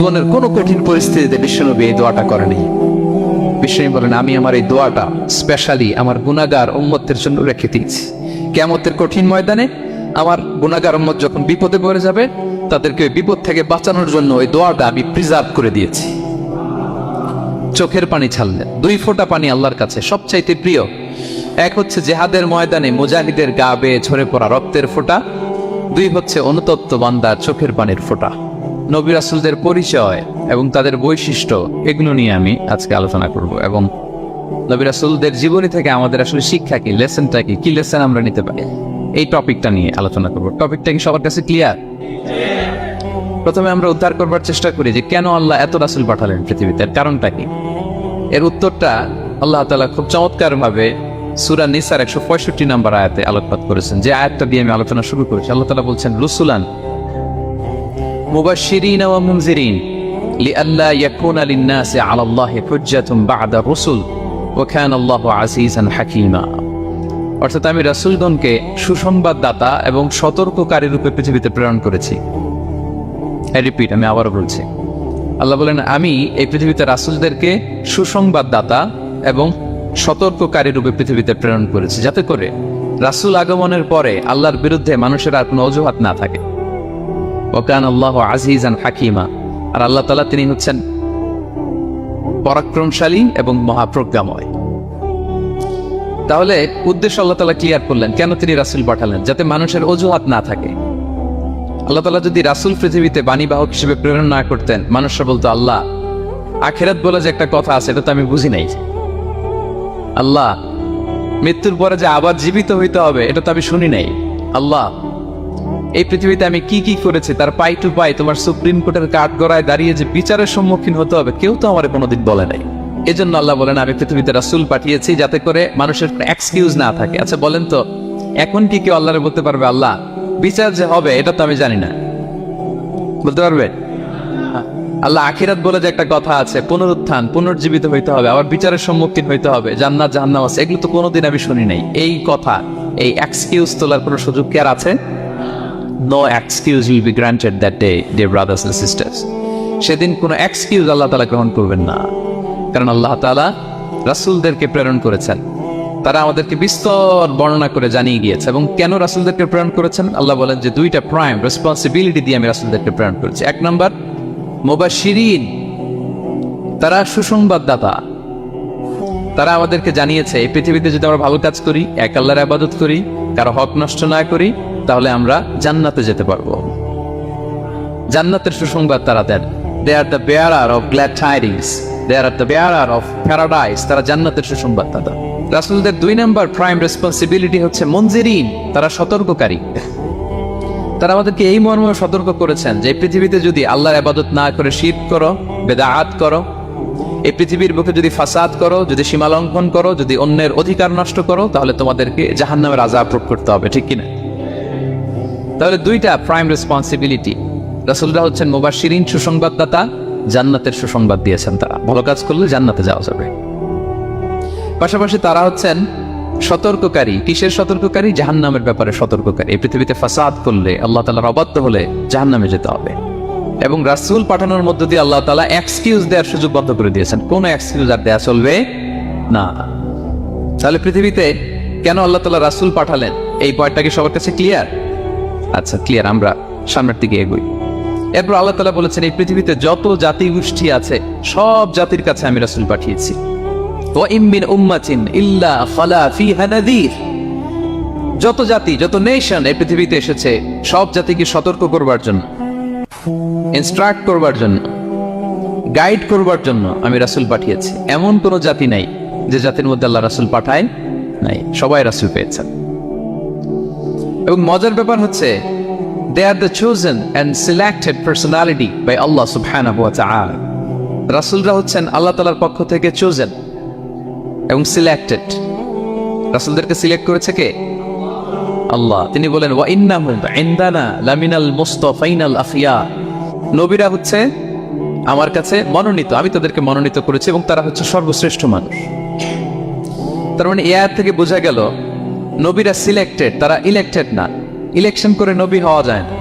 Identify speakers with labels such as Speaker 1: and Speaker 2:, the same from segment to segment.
Speaker 1: জীবনের কোনো কঠিন পরিস্থিতিতে বিশ্বনবী এই দোয়াটা করেনি। বিশ্বনবী বলেন, আমি আমার এই দোয়াটা স্পেশালি আমার গুনাহগার উম্মতের জন্য রেখে দিয়েছি। কিয়ামতের কঠিন ময়দানে আমার গুনাহগার উম্মত যখন বিপদে পড়ে যাবে, তাদেরকে বিপদ থেকে বাঁচানোর জন্য ওই দোয়াটা আমি প্রিজার্ভ করে দিয়েছি। চোখের পানি ছাড়লেন, 2 ফোঁটা পানি আল্লাহর কাছে সবচাইতে প্রিয়। এক হচ্ছে জেহাদের ময়দানে মুজাহিদের গা বেয়ে ঝরে পড়া রক্তের ফোঁটা, 2 হচ্ছে অনুতপ্ত বান্দার চোখের পানির ফোঁটা। নবী রাসূলদের পরিচয় এবং তাদের বৈশিষ্ট্য, এগুলো নিয়ে আমি আজকে আলোচনা করব এবং নবী রাসূলদের জীবনী থেকে আমাদের আসলে শিক্ষা কি, লেসনটা কি, কি লেসন আমরা নিতে পারি, এই টপিকটা নিয়ে আলোচনা করব। টপিকটা কি সবার কাছে ক্লিয়ার? প্রথমে আমরা উদ্ধার করবার চেষ্টা করি যে কেন আল্লাহ এত রাসূল পাঠালেন পৃথিবীতে, এর কারণটা কি? এর উত্তরটা আল্লাহ তাআলা খুব চমৎকার ভাবে সূরা নিসার 165 নম্বর আয়াতে আলোকপাত করেছেন, যে আয়াতটা দিয়ে আমি আলোচনা শুরু করেছি। আল্লাহ তাআলা বলছেন, রুসুলান মুবাশশিরিন ওয়া মুনজিরিন লিআল্লা ইয়াকুনা লিন-নাসি আলাল্লাহি হুজ্জাতুন বা'দা রুসুল ওয়া কানা আল্লাহু আজিজান হাকীমা। অর্থাৎ আমি রাসূলগণকে সুসংবাদদাতা এবং সতর্ককারী রূপে পৃথিবীতে প্রেরণ করেছি। রিপিট, আমি আবারও বলছি। আল্লাহ বলেন, আমি এই পৃথিবীতে রাসূলদেরকে সুসংবাদদাতা এবং সতর্ককারী রূপে পৃথিবীতে প্রেরণ করেছি, যাতে করে রাসূল আগমনের পরে আল্লাহর বিরুদ্ধে মানুষের আর কোনো অজুহাত না থাকে। ওয়া কানা আল্লাহু আজিজান হাকীমা, আর আল্লাহ তাআলা তিনি হচ্ছেন পরাক্রমশালী এবং মহাপ্রজ্ঞাময়। তাহলে উদ্দেশ্য আল্লাহ তাআলা ক্লিয়ার করলেন, কেন তিনি রাসূল পাঠালেন, যাতে মানুষের অজুহাত না থাকে। আল্লাহ তাআলা যদি রাসূল পৃথিবীতে বাণীবাহক হিসেবে প্রেরণ না করতেন, মানুষরা বলতো, আল্লাহ আখিরাত বলে যে একটা কথা আছে, এটা তো আমি বুঝি নাই। আল্লাহ মৃত্যুর পরে যে আবার জীবিত হইতে হবে, এটা তো আমি শুনি নাই। আল্লাহ এই পৃথিবীতে আমি কি কি করেছি তার পাই টু পাই তোমার সুপ্রিম কোর্টের কাঠগড়ায় দাঁড়িয়ে যে বিচারের সম্মুখীন হতে হবে, কেউ তো আমার কোনোদিন বলে নাই। এজন্য আল্লাহ বলেন, আমি পৃথিবীতে রাসূল পাঠিয়েছি যাতে করে মানুষের এক্সকিউজ না থাকে। আচ্ছা বলেন তো, এখন কি কেউ আল্লাহরে বলতে পারবে, আল্লাহ বিচার যে হবে এটা তো আমি জানি না? বলতে পারবে? আল্লাহ আখিরাত বলে যে একটা কথা আছে, পুনরুত্থান, পুনর্জীবিত হইতে হবে, আবার বিচারের সম্মুখীন হইতে হবে, জান্নাত জাহান্নাম আছে, এগুলো তো কোনোদিন আমি শুনি নাই। এই কথা, এই এক্সকিউজ তোলার কোনো সুযোগ কি আর আছে? No excuse will be granted that day, dear brothers and sisters. সেদিন কোনো এক্সকিউজ আল্লাহ তাআলা গ্রহণ করবেন না, কারণ আল্লাহ তাআলা রাসূলদেরকে প্রেরণ করেছেন। তারা আমাদেরকে বিস্তর বর্ণনা করে জানিয়ে গিয়েছে। এবং কেন রাসূলদেরকে প্রেরণ করেছেন? আল্লাহ বলেন যে 2টা প্রাইম রেসপন্সিবিলিটি দিয়ে আমি রাসূলদেরকে প্রেরণ করেছি। 1 নম্বর মুবাশশিরিন, তারা সুসংবাদদাতা। তারা আমাদেরকে জানিয়েছে এই পৃথিবীতে যদি আমরা ভালো কাজ করি, এক আল্লাহর ইবাদত করি, কারো হক নষ্ট না করি, তাহলে আমরা জান্নাতে যেতে পারবো। জান্নাতের সুসংবাদ তারা দেন। They are the bearer of glad tidings, they are the bearer of paradise. তারা জান্নাতের সুসংবাদদাতা। রাসূলদের 2 নম্বর প্রাইম রেসপন্সিবিলিটি হচ্ছে মুনজিরিন, তারা সতর্ককারী। তারা আমাদেরকে এই মর্মে সতর্ক করেছেন যে এই পৃথিবীতে যদি আল্লাহর ইবাদত না করে শিরক করো, বেদাআত করো, এই পৃথিবীর বুকে যদি ফাসাদ করো, যদি সীমা লঙ্ঘন করো, যদি অন্যের অধিকার নষ্ট করো, তাহলে তোমাদেরকে জাহান্নামের আযাব ভোগ করতে হবে, ঠিক কিনা? তাহলে 2টা প্রাইম রেসপন্সিবিলিটি। রাসূলরা হচ্ছেন মুবাশশিরিন, সুসংবাদদাতা, জান্নাতের সুসংবাদ দিয়েছেন। তারা ভালো কাজ করলে জান্নাতে যাওয়া যাবে। পাশাপাশি তারা হচ্ছেন সতর্ককারী। কিসের সতর্ককারী? জাহান্নামের ব্যাপারে সতর্ককারী। এই পৃথিবীতে ফাসাদ করলে, আল্লাহ তাআলার অবাধ্য হলে জাহান্নামে যেতে হবে। এবং রাসূল পাঠানোর মধ্য দিয়ে আল্লাহ তাআলা এক্সকিউজ দেওয়ার সুযোগ বন্ধ করে দিয়েছেন। কোন এক্সকিউজ আর দেয়া চলবে না। তাহলে পৃথিবীতে কেন আল্লাহ তাআলা রাসূল পাঠালেন, এই পয়েন্টটা কি সবার কাছে ক্লিয়ার? আচ্ছা ক্লিয়ার, আমরা সামনের দিকে এগোই। এরপর আল্লাহ তাআলা বলেছেন, এই পৃথিবীতে যত জাতি গোষ্ঠী আছে সব জাতির কাছে আমি রাসূল পাঠিয়েছি। ওয়া ইম মিন উম্মাতিন ইল্লা খালা ফিহা নাযীর। যত জাতি, যত নেশন এই পৃথিবীতে এসেছে, সব জাতিকে সতর্ক করবার জন্য, ইনস্ট্রাক্ট করবার জন্য, গাইড করবার জন্য আমি রাসূল পাঠিয়েছি। এমন কোন জাতি নাই যে জাতির মধ্যে আল্লাহ রাসূল পাঠায় নাই, সবাই রাসূল পেয়েছেন। এবং মজার ব্যাপার হচ্ছে, they are the chosen and selected personality by Allah subhanahu wa ta'ala. রাসূলরা হচ্ছেন আল্লাহ তাআলার পক্ষ থেকে chosen এবং সিলেক্টেড। রাসূলদেরকে সিলেক্ট করেছে কে? আল্লাহ। তিনি বলেন, ওয়া ইন্নাহুম ইনদানা লামিনাল মুস্তাফাইনাল আখিয়ার। নবীরা হচ্ছে আমার কাছে মনোনীত, আমি তাদেরকে মনোনীত করেছি এবং তারা হচ্ছে সর্বশ্রেষ্ঠ মানুষ। তার মানে এই আয়াত থেকে বোঝা গেল নবীরা সিলেক্টেড, তারা ইলেক্টেড না। ইলেকশন করে নবী হওয়া যায় না।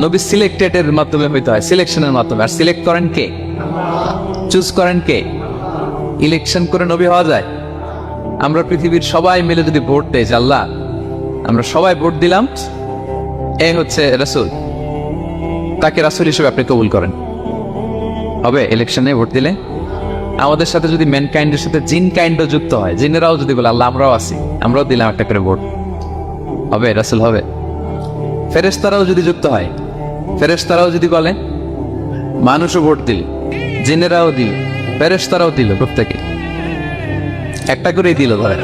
Speaker 1: নবী সিলেক্টেডের মাধ্যমে হইতে হয়, সিলেকশনের মাধ্যমে। আর সিলেক্ট করেন কে? চুজ করেন কে? ইলেকশন করে নবী হওয়া যায়? আমরা পৃথিবীর সবাই মিলে যদি ভোট দেই, আল্লাহ আমরা সবাই ভোট দিলাম, এ হচ্ছে রাসূল, তাকে রাসূল হিসেবে আপনি কবুল করেন, হবে? ইলেকশনে ভোট দিলে আমাদের সাথে যদি ম্যানকাইন্ডের সাথে জিন কাইন্ডও যুক্ত হয়, জিনেরাও যদি বলে আল্লাহ আমরাও আছি, আমরাও দিলাম একটা করে ভোট, হবে? রাসূল হবে। ফেরেশতারাও যদি যুক্ত হয়, ফেরেশতারাও যদি বলে, মানুষও ভোট দিল, জিনেরাও দিল, ফেরেশতারাও দিল, প্রত্যেকে একটা করেই দিল, ধরে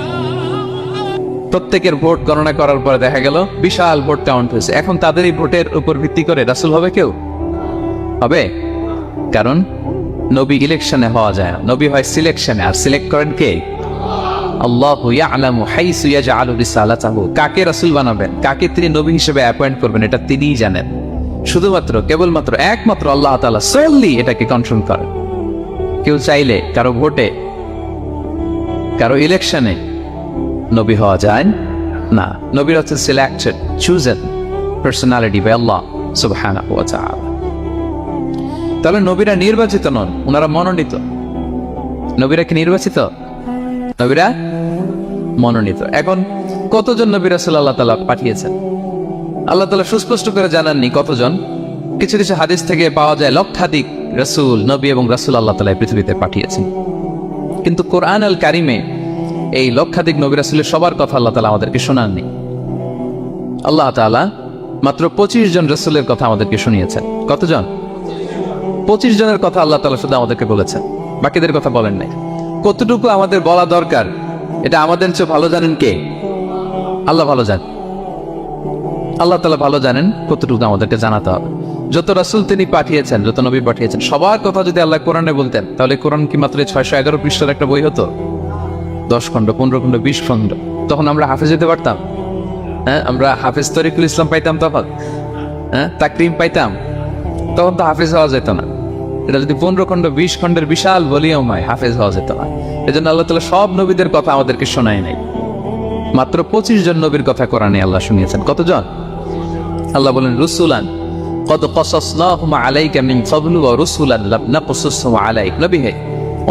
Speaker 1: প্রত্যেকের ভোট গণনা করার পরে দেখা গেল বিশাল ভোট কাউন্ট হয়েছে। এখন তাদের এই ভোটের উপর ভিত্তি করে রাসূল হবে কেউ? হবে? কারণ নবী ইলেকশনে হওয়া যায় না, নবী হয় সিলেকশনে। আর সিলেক্ট করেন কে? আল্লাহু ইয়ালামু হাইসু ইয়াজআলু রিসালাতাহু। কাকে রাসূল বানাবেন, কাকে তিনি নবী হিসেবে অ্যাপয়েন্ট করবেন, এটা তিনিই জানেন। শুধুমাত্র কেবলমাত্র একমাত্র আল্লাহ তাআলা সোললি এটাকে কন্ট্রোল করেন। কেউ চাইলে কারো ভোটে, কারো ইলেকশনে নবী হওয়া যায় না। নবীর হচ্ছে selected, chosen personality by Allah সুবহানাহু ওয়া তাআলা। তাহলে নবীরা নির্বাচিত নন, ওনারা মনোনীত। নবীরা কি নির্বাচিত? নবীরা মনোনীত। এখন কতজন নবী রাসূল আল্লাহ তাআলা পাঠিয়েছেন? আল্লাহ তাআলা সুস্পষ্ট করে জানাননি কতজন। কিছু কিছু হাদিস থেকে পাওয়া যায় লক্ষাধিক রাসূল, নবী এবং রাসূল আল্লাহ তাআলা পৃথিবীতে পাঠিয়েছেন। কিন্তু কোরআন আল কারিমে এই লক্ষাধিক নবী রাসূলের সবার কথা আল্লাহ তাআলা আমাদেরকে শোনাননি। আল্লাহ তাআলা মাত্র 25 জন রাসূলের কথা আমাদেরকে শুনিয়েছেন। কতজন? 25 জনের কথা আল্লাহ তাআলা শুধু আমাদেরকে বলেছেন, বাকিদের কথা বলেন নাই। কতটুকু আমাদের বলা দরকার এটা আমাদের চেয়ে ভালো জানেন কে? আল্লাহ ভালো জানেন। আল্লাহ তাআলা ভালো জানেন কতটুকু আমাদেরকে জানাতে হবে। যত রাসূল তিনি পাঠিয়েছেন, যত নবী পাঠিয়েছেন, সবার কথা যদি আল্লাহ কোরআনে বলতেন, তাহলে কোরআন কি মাত্র 611 পৃষ্ঠার একটা বই হতো? 10 খণ্ড, 15 খণ্ড, 20 খণ্ড। তখন আমরা হাফেজ হতে পারতাম? হ্যাঁ, আমরা হাফেজ তরিকুল ইসলাম পাইতাম তখন? হ্যাঁ, তাকরিম পাইতাম? তখন তো হাফেজ হওয়া যেত না। এটা যদি 15 খণ্ড, 20 খণ্ডের বিশাল ভলিউম হয়, হাফেজ হওয়া যেত না। এজন্য আল্লাহ তাআলা সব নবীদের কথা আমাদেরকে শোনায় নাই, মাত্র 25 জন নবীর কথা কোরআনে আল্লাহ শুনিয়েছেন। কতজন? আল্লাহ বলেন রুসুলান কদ কসাসনাহুম আলাইকা মিন ক্বাবলু ওয়া রুসুলান লাম নাকসুসহুম আলাইক। নবী হে,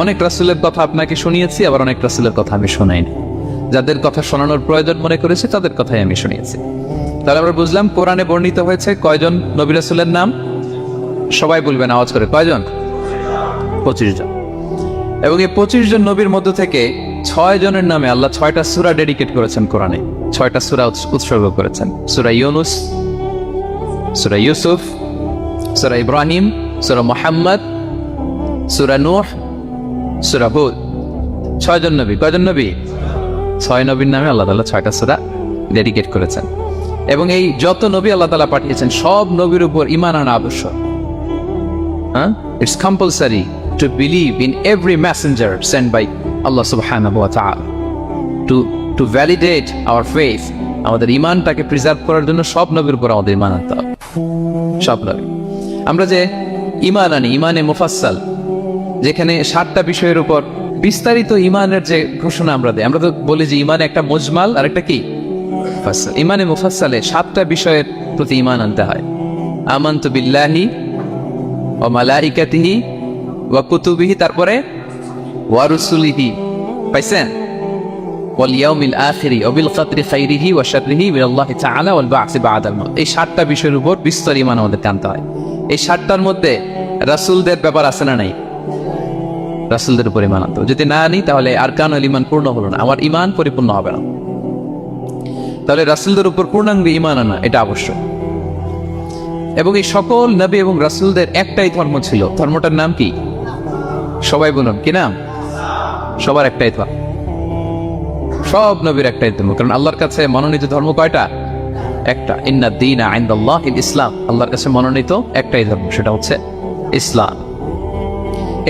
Speaker 1: অনেক রাসূলের কথা আপনাকে শুনিয়েছি, আবার অনেক রাসূলের কথা আমি শোনাইনি। যাদের কথা শোনানোর প্রয়োজন মনে করেছি তাদের কথাই আমি শুনিয়েছি। তাহলে আমরা বুঝলাম কোরআনে বর্ণিত হয়েছে কয়জন নবী রাসূলের নাম? সবাই বলবেন আওয়াজ করে, কয়জন? 25 জন। এবং এই 25 জন নবীর মধ্য থেকে 6 জনের নামে আল্লাহ 6টা সূরা ডেডিকেট করেছেন কোরআনে, 6টা সূরা উৎসর্গ করেছেন। সূরা ইউনূস, সূরা ইউসুফ, সূরা ইব্রাহিম, সূরা মুহাম্মদ, সূরা নূহ, সূরা হুদ। 6 জন নবী। কয়জন নবী? 6 নবীর নামে আল্লাহ তাআলা 6টা সূরা ডেডিকেট করেছেন। এবং এই যত নবী আল্লাহ তাআলা পাঠিয়েছেন, সব নবীর উপর ঈমান আনা আবশ্যক। হ্যাঁ, it's compulsory to believe in every messenger sent by Allah সুবহানাহু ওয়া তাআলা। টু ভ্যালিডেট আওয়ার ফেথ, আমাদের ঈমানটাকে প্রিজার্ভ করার জন্য সব নবীর উপর আমাদের ঈমান আনতে হবে, সব নবী। আমরা যে ঈমান আনি, ঈমানে মুফাসসাল, যেখানে 7টা বিষয়ের উপর বিস্তারিত ঈমানের যে ঘোষণা আমরা দেই, আমরা তো বলি যে ঈমান একটা মুজমাল আর একটা কি মুফাসসাল। ঈমানে মুফাসসালে 7টা বিষয়ের প্রতি ঈমান আনতে হয়। আমানতু বিল্লাহি ওয়া মালাইকাতিহি ওয়া কুতুবিহি, তারপরে ওয়া রুসুলিহি, পাইছেন? ওয়াল ইয়াউমিল আখিরি ওয়া বিল কদরি খাইরিহি ওয়া শাররিহি মিনাল্লাহি তাআলা ওয়াল বা'সি বা'দাল মাউত। এই 7টা বিষয়ের উপর বিস্তর ঈমান আমাদের আনতে হয়। এই 7টার মধ্যে রাসূলদের ব্যাপার আছে না নাই? রাসূলদের উপর ঈমান আনতে হবে। যদি না আনি তাহলে আরকানুল ঈমান পূর্ণ হলো না, আমার ঈমান পরিপূর্ণ হবে না। তাহলে রাসূলদের উপর পূর্ণাঙ্গ ঈমান আনা এটা আবশ্যক। এবং এই সকল নবী এবং রাসূলদের একটাই ধর্ম ছিল। ধর্মটার নাম কি? সবাই বলুন, কি নাম? সবার একটাই ধর্ম, সব নবীর একটাই ধর্ম। কারণ আল্লাহর কাছে মনোনীত ধর্ম কয়টা? একটা। ইন্না দীনা ইনদাল্লাহিল ইসলাম। আল্লাহর কাছে মনোনীত একটাই ধর্ম, সেটা হচ্ছে ইসলাম।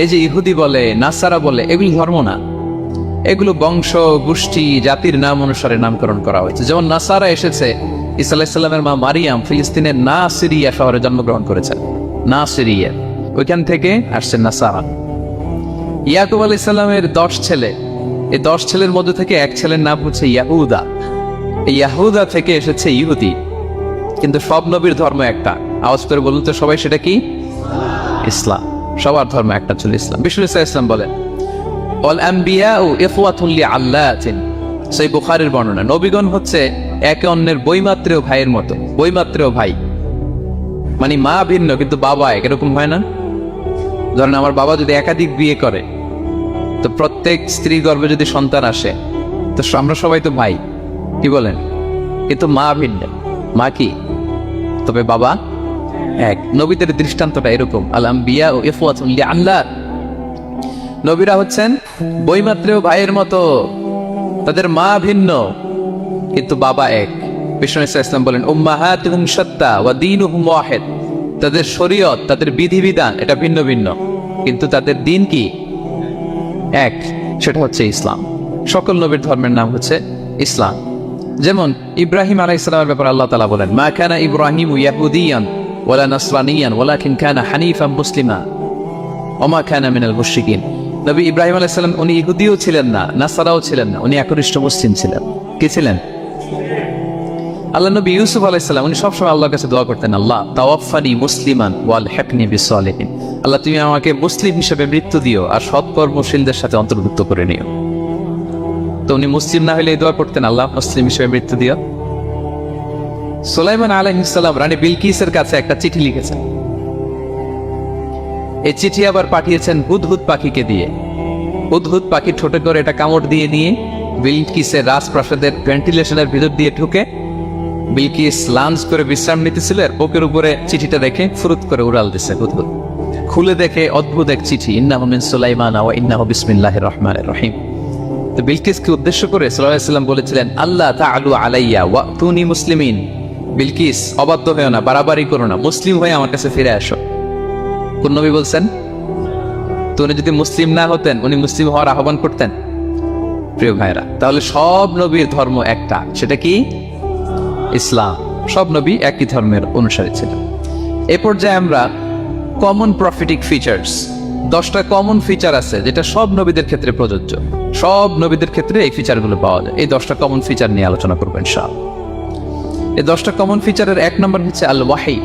Speaker 1: এই যে ইহুদি বলে, নাসারা বলে, এগুলি ধর্ম না। এগুলো বংশ, গোষ্ঠী, জাতির নাম অনুসারে নামকরণ করা হয়েছে। যেমন নাসারা এসেছে, ঈসা আলাইহিস সালামের মা মারিয়াম ফিলিস্তিনের নাসিরিয়া শহরে জন্মগ্রহণ করেছেন। নাসিরিয়া, ওইখান থেকে আসছে নাসারা। ইয়াকুব আলাইহিস সালামের 10 ছেলে, এই 10 ছেলের মধ্যে থেকে এক ছেলের নাম হচ্ছে ইয়াহুদা। এই ইয়াহুদা থেকে এসেছে ইহুদি। কিন্তু সব নবীর ধর্ম একটা, আওয়াজ করে বলুন তো সবাই, সেটা কি? ইসলাম। সবার ধর্ম একটা ছিল ইসলাম। বিষ্ণু ইসলাম বলেন অল আম্বিয়াউ ইখওয়াতুন লিআল্লাতিন, সেই বুখারীর বর্ণনা, নবীগণ হচ্ছে একে অন্যের বৈমাত্রেয় ভাইয়ের মতো। বৈমাত্রেয় ভাই মানে মা ভিন্ন কিন্তু বাবা এক, এরকম হয় না? ধরেন আমার বাবা যদি একাধিক বিয়ে করে, তো প্রত্যেক স্ত্রী গর্ভে যদি সন্তান আসে, তো আমরা সবাই তো ভাই, কি বলেন? কিন্তু মা ভিন্ন। মা কি? তবে বাবা এক। নবীদের দৃষ্টান্তটা এরকম, আল আম্বিয়া ও ইখওয়াতুন লিআল্লাহ, নবীরা হচ্ছেন বৈমাত্রেয় ভাইয়ের মতো, তাদের মা ভিন্ন কিন্তু বাবা এক। বিষ্ণু ইসলাম বলেন উম্মাহাতুহুম শাত্তা ওয়া দীনুহুম ওয়াহিদ, তাদের শরীয়ত, তাদের বিধিবিধান এটা ভিন্ন ভিন্ন কিন্তু তাদের দিন কি? এক, সেটা হচ্ছে ইসলাম। সকল নবীর ধর্মের নাম হচ্ছে ইসলাম। যেমন ইব্রাহিম আলাইহিস সালামের ব্যাপারে আল্লাহ তাআলা বলেন মা কানা ইব্রাহিমু ইয়াহুদিয়ান ওয়ালা নাসরানিয়ান ওয়ালাকিন কানা হানিফাম মুসলিমা ওয়া মা কানা মিনাল মুশরিকিন। নবী ইব্রাহিম আলাইহিস সালাম উনি ইহুদিও ছিলেন না, নাসারাও ছিলেন না, উনি একনিষ্ঠ মুসলিম ছিলেন। কি ছিলেন? আল্লাহ নবী ইউসুফ আলাইহিস সালাম উনি সবসময় আল্লাহর কাছে দোয়া করতেন, আল্লাহ তাওয়াফানি মুসলিমান ওয়াল হিকনি বিসসালিহিন, আল্লাহ তুমি আমাকে মুসলিম হিসেবে মৃত্যু দিও আর সৎকর্মশীলদের সাথে অন্তর্ভুক্ত করে নিও। তো উনি মুসলিম না হলে এই দোয়া করতেন, আল্লাহ মুসলিম হিসেবে মৃত্যু দিও। সুলাইমান আলাইহিস সালাম রানী বিলকিসের কাছে একটা চিঠি লিখেছেন। এই চিঠি আবার পাঠিয়েছেন হুদহুদ পাখিকে দিয়ে। হুদহুদ পাখি ঠোঁটে করে এটা কামড় দিয়ে নিয়ে বিলকিসের রাজপ্রাসাদের ভেন্টিলেশনের ভিতর দিয়ে ঢুকে বিলকিস লাঞ্চ করে বিশ্রাম নিতেছিল, এর বুকের উপরে চিঠিটা রেখে ফুরুত করে উড়াল দিছে হুদহুদ। খুলে দেখে অদ্ভুত এক চিঠি, ইন্নাহু মিন সুলাইমান ওয়া ইন্নাহু বিসমিল্লাহির রহমানির রহিম। তো বিলকিসকে উদ্দেশ্য করে সাল্লাল্লাহু আলাইহি ওয়াসাল্লাম বলেছিলেন আল্লাহ তাআলু আলাইয়া ওয়াতুনি মুসলিমিন, বিলকিস অবাধ্য হয়েও না, বাড়াবাড়ি করো না, মুসলিম হয়ে আমার কাছে ফিরে আসো। কোন নবী বলছেন? তো উনি যদি মুসলিম না হতেন, উনি মুসলিম হওয়ার আহ্বান করতেন? প্রিয় ভাইরা, তাহলে সব নবীর ধর্ম একটা, সেটা কি? ইসলাম। সব নবী একই ধর্মের অনুসারী ছিলেন। এ পর্যায়ে আমরা কমন প্রফিটিক ফিচার্স, 10টা কমন ফিচার আছে যেটা সব নবীদের ক্ষেত্রে প্রযোজ্য। সব নবীদের ক্ষেত্রে এই ফিচারগুলো পাওয়া যায়। এই 10টা কমন ফিচার নিয়ে আলোচনা করবো ইনশাআল্লাহ। এই 10টা কমন ফিচারের 1 নম্বর হচ্ছে আল ওয়াহি।